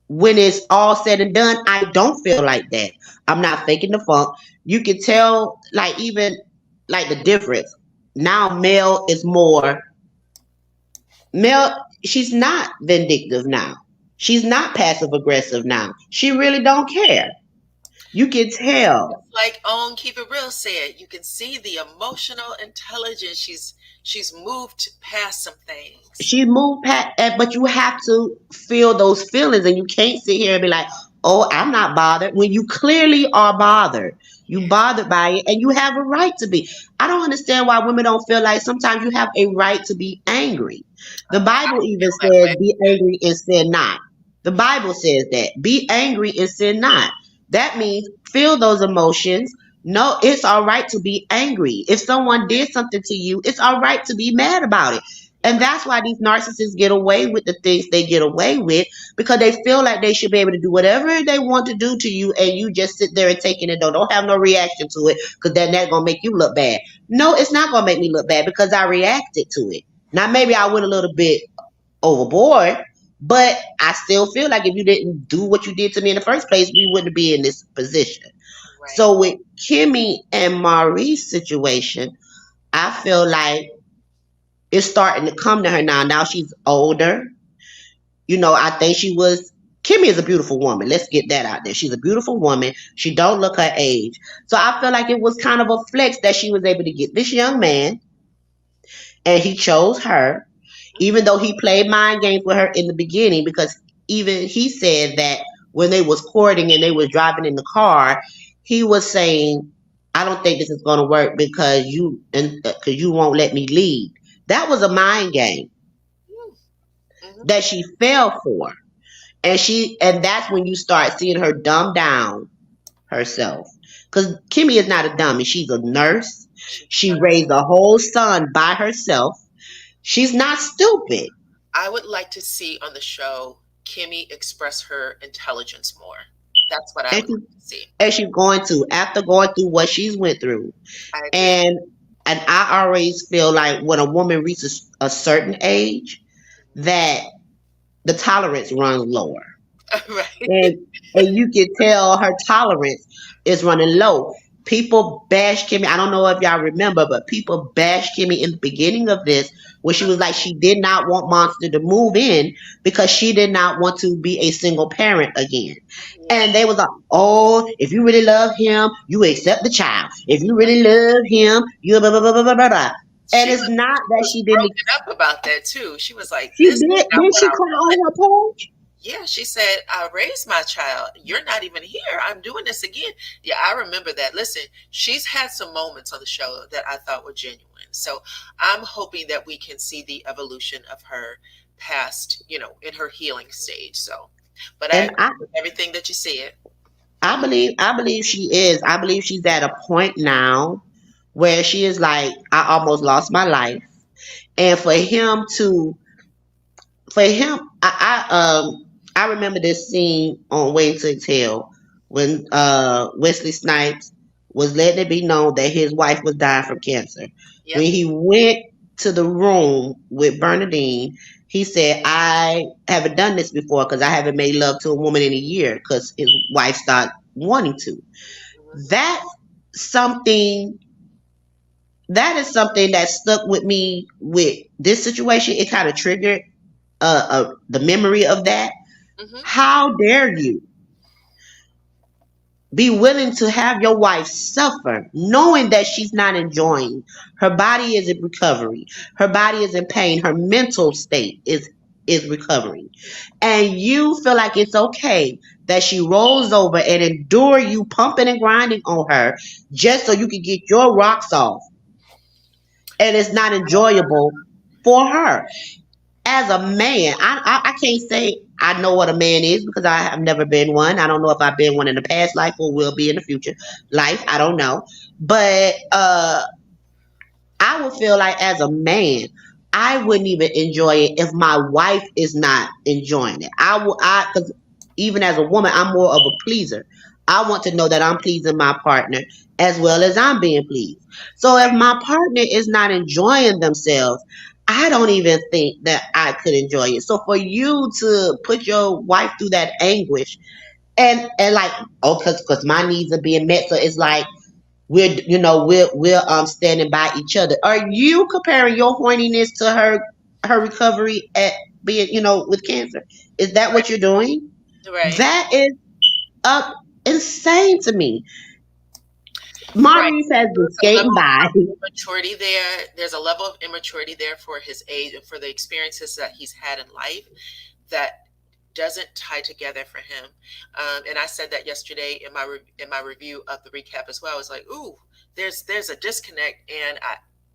when it's all said and done, I don't feel like that. I'm not faking the funk. You can tell, like, even like the difference. Now Mel is more. She's not vindictive now. She's not passive aggressive now. She really don't care. You can tell. Like Keep It Real said, you can see the emotional intelligence. She's moved past some things. She moved past, but you have to feel those feelings, and you can't sit here and be like, oh, I'm not bothered, when you clearly are bothered. You bothered by it, and you have a right to be. I don't understand why women don't feel like sometimes you have a right to be angry. The Bible even says, be angry and sin not. The Bible says that. Be angry and sin not. That means feel those emotions. No, it's all right to be angry. If someone did something to you, it's all right to be mad about it. And that's why these narcissists get away with the things they get away with, because they feel like they should be able to do whatever they want to do to you, and you just sit there and take it and don't have no reaction to it, because then that's going to make you look bad. No, it's not going to make me look bad because I reacted to it. Now, maybe I went a little bit overboard, but I still feel like if you didn't do what you did to me in the first place, we wouldn't be in this position. Right. So with Kimmy and Marie's situation, I feel like it's starting to come to her now. Now she's older. I think Kimmy is a beautiful woman. Let's get that out there. She's a beautiful woman. She don't look her age. So I feel like it was kind of a flex that she was able to get this young man, and he chose her, even though he played mind games with her in the beginning, because even he said that when they was courting and they was driving in the car, he was saying, I don't think this is going to work because you won't let me lead. That was a mind game that she fell for. And that's when you start seeing her dumb down herself. Because Kimmy is not a dummy. She's a nurse. She raised a whole son by herself. She's not stupid. I would like to see on the show Kimmy express her intelligence more. That's what I would like to see. And she's going to, after going through what she's went through. And I always feel like when a woman reaches a certain age, that the tolerance runs lower. Right. And you can tell her tolerance is running low. People bash Kimmy. I don't know if y'all remember, but people bashed Kimmy in the beginning of this where she was like, she did not want Monster to move in because she did not want to be a single parent again. And they was like, oh, if you really love him, you accept the child. If you really love him, you blah, blah, blah, blah, blah, blah. And it's not that she didn't. Broken up about that too. She was like, she did. Did she cry on her page? Yeah, she said, I raised my child. You're not even here. I'm doing this again. Yeah, I remember that. Listen, she's had some moments on the show that I thought were genuine. So I'm hoping that we can see the evolution of her past, in her healing stage. So, but I agree with everything that you said. I believe she is. I believe she's at a point now where she is like, I almost lost my life. And for him, I remember this scene on Waiting to Exhale when Wesley Snipes was letting it be known that his wife was dying from cancer. Yep. When he went to the room with Bernadine, he said, I haven't done this before because I haven't made love to a woman in a year because his wife started wanting to. That is something that stuck with me with this situation. It kind of triggered the memory of that. Mm-hmm. How dare you be willing to have your wife suffer knowing that she's not enjoying? Her body is in recovery. Her body is in pain. Her mental state is recovering. And you feel like it's okay that she rolls over and endure you pumping and grinding on her just so you can get your rocks off. And it's not enjoyable for her. As a man, I can't say I know what a man is because I have never been one. I don't know if I've been one in the past life or will be in the future life. I don't know. But I would feel like as a man, I wouldn't even enjoy it if my wife is not enjoying it. Because even as a woman, I'm more of a pleaser. I want to know that I'm pleasing my partner as well as I'm being pleased. So if my partner is not enjoying themselves, I don't even think that I could enjoy it. So for you to put your wife through that anguish and like, oh, because my needs are being met, so it's like we're standing by each other. Are you comparing your horniness to her recovery at being, with cancer? Is that what you're doing? Right. That is insane to me. Maurice has been skating by. Immaturity there. There's a level of immaturity there for his age and for the experiences that he's had in life that doesn't tie together for him. And I said that yesterday in my review of the recap as well. I was like, ooh, there's a disconnect, and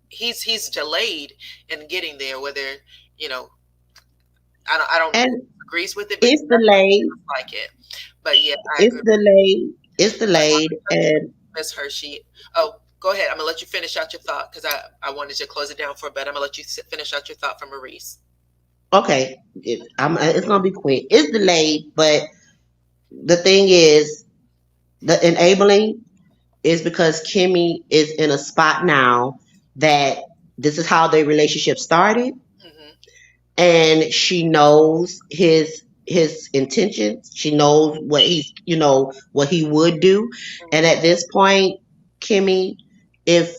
he's delayed in getting there. Whether I don't agrees with it. But it's delayed. Like it, but yeah, It's delayed, and Miss Hershey. Oh, go ahead. I'm gonna let you finish out your thought because I wanted to close it down for a bit. I'm gonna let you finish out your thought from Maurice. Okay, it's gonna be quick. It's delayed, but the thing is, the enabling is because Kimmy is in a spot now that this is how their relationship started, mm-hmm. and she knows his intentions. She knows what what he would do, mm-hmm. and at this point, Kimmy, if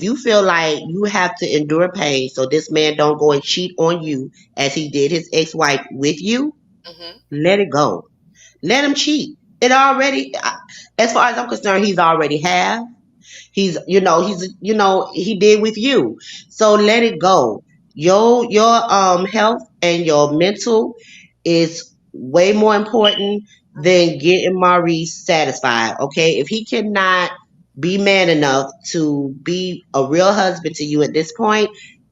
you feel like you have to endure pain so this man don't go and cheat on you as he did his ex-wife with you, mm-hmm. let it go. Let him cheat. It already, as far as I'm concerned, he's already have. He did with you. So let it go. Your health and your mental is way more important than getting Maurice satisfied. Okay, if he cannot be man enough to be a real husband to you at this point,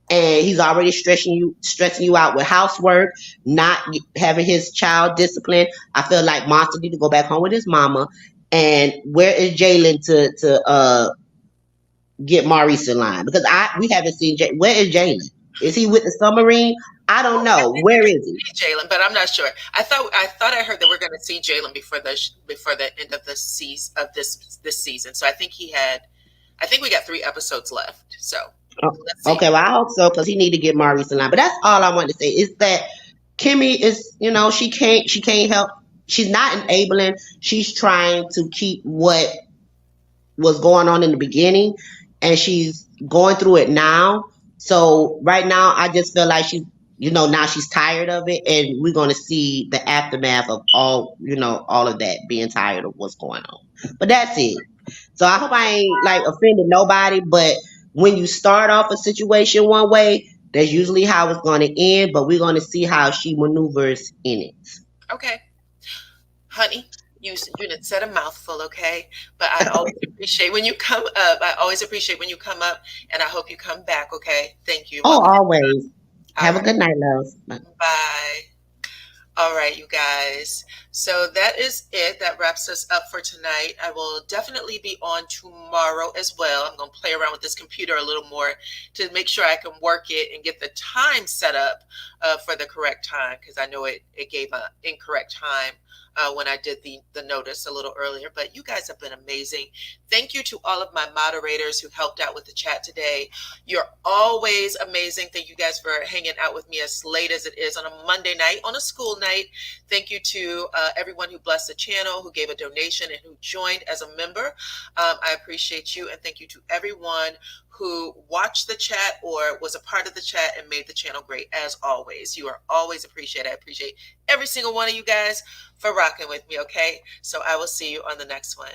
and he's already stressing you out with housework, not having his child disciplined, I feel like Monster need to go back home with his mama. And where is Jalen to get Maurice in line? Because we haven't seen where is Jalen? Is he with the submarine? I don't know. Where is he? Jalen, but I'm not sure. I thought I heard that we're going to see Jalen before the end of this season. So I think we got 3 episodes left. So okay, well I hope so because he need to get Maurice in line. But that's all I want to say is that Kimmy is, she can't help. She's not enabling. She's trying to keep what was going on in the beginning, and she's going through it now. So right now, I just feel like now she's tired of it, and we're going to see the aftermath of all of that, being tired of what's going on. But that's it. So I hope I ain't like offended nobody, but when you start off a situation one way, that's usually how it's going to end, but we're going to see how she maneuvers in it. Okay. Honey, you didn't said a mouthful, okay? But I always appreciate when you come up. I always appreciate when you come up, and I hope you come back, okay? Thank you. Oh, always. Have a good night, love. Bye. All right, you guys. So that is it. That wraps us up for tonight. I will definitely be on tomorrow as well. I'm going to play around with this computer a little more to make sure I can work it and get the time set up for the correct time, because I know it gave an incorrect time when I did the notice a little earlier. But you guys have been amazing. Thank you to all of my moderators who helped out with the chat today. You're always amazing. Thank you guys for hanging out with me as late as it is on a Monday night, on a school night. Thank you to everyone who blessed the channel, who gave a donation, and who joined as a member. I appreciate you. And thank you to everyone who watched the chat or was a part of the chat and made the channel great. As always, you are always appreciated. I appreciate every single one of you guys for rocking with me, okay? So I will see you on the next one.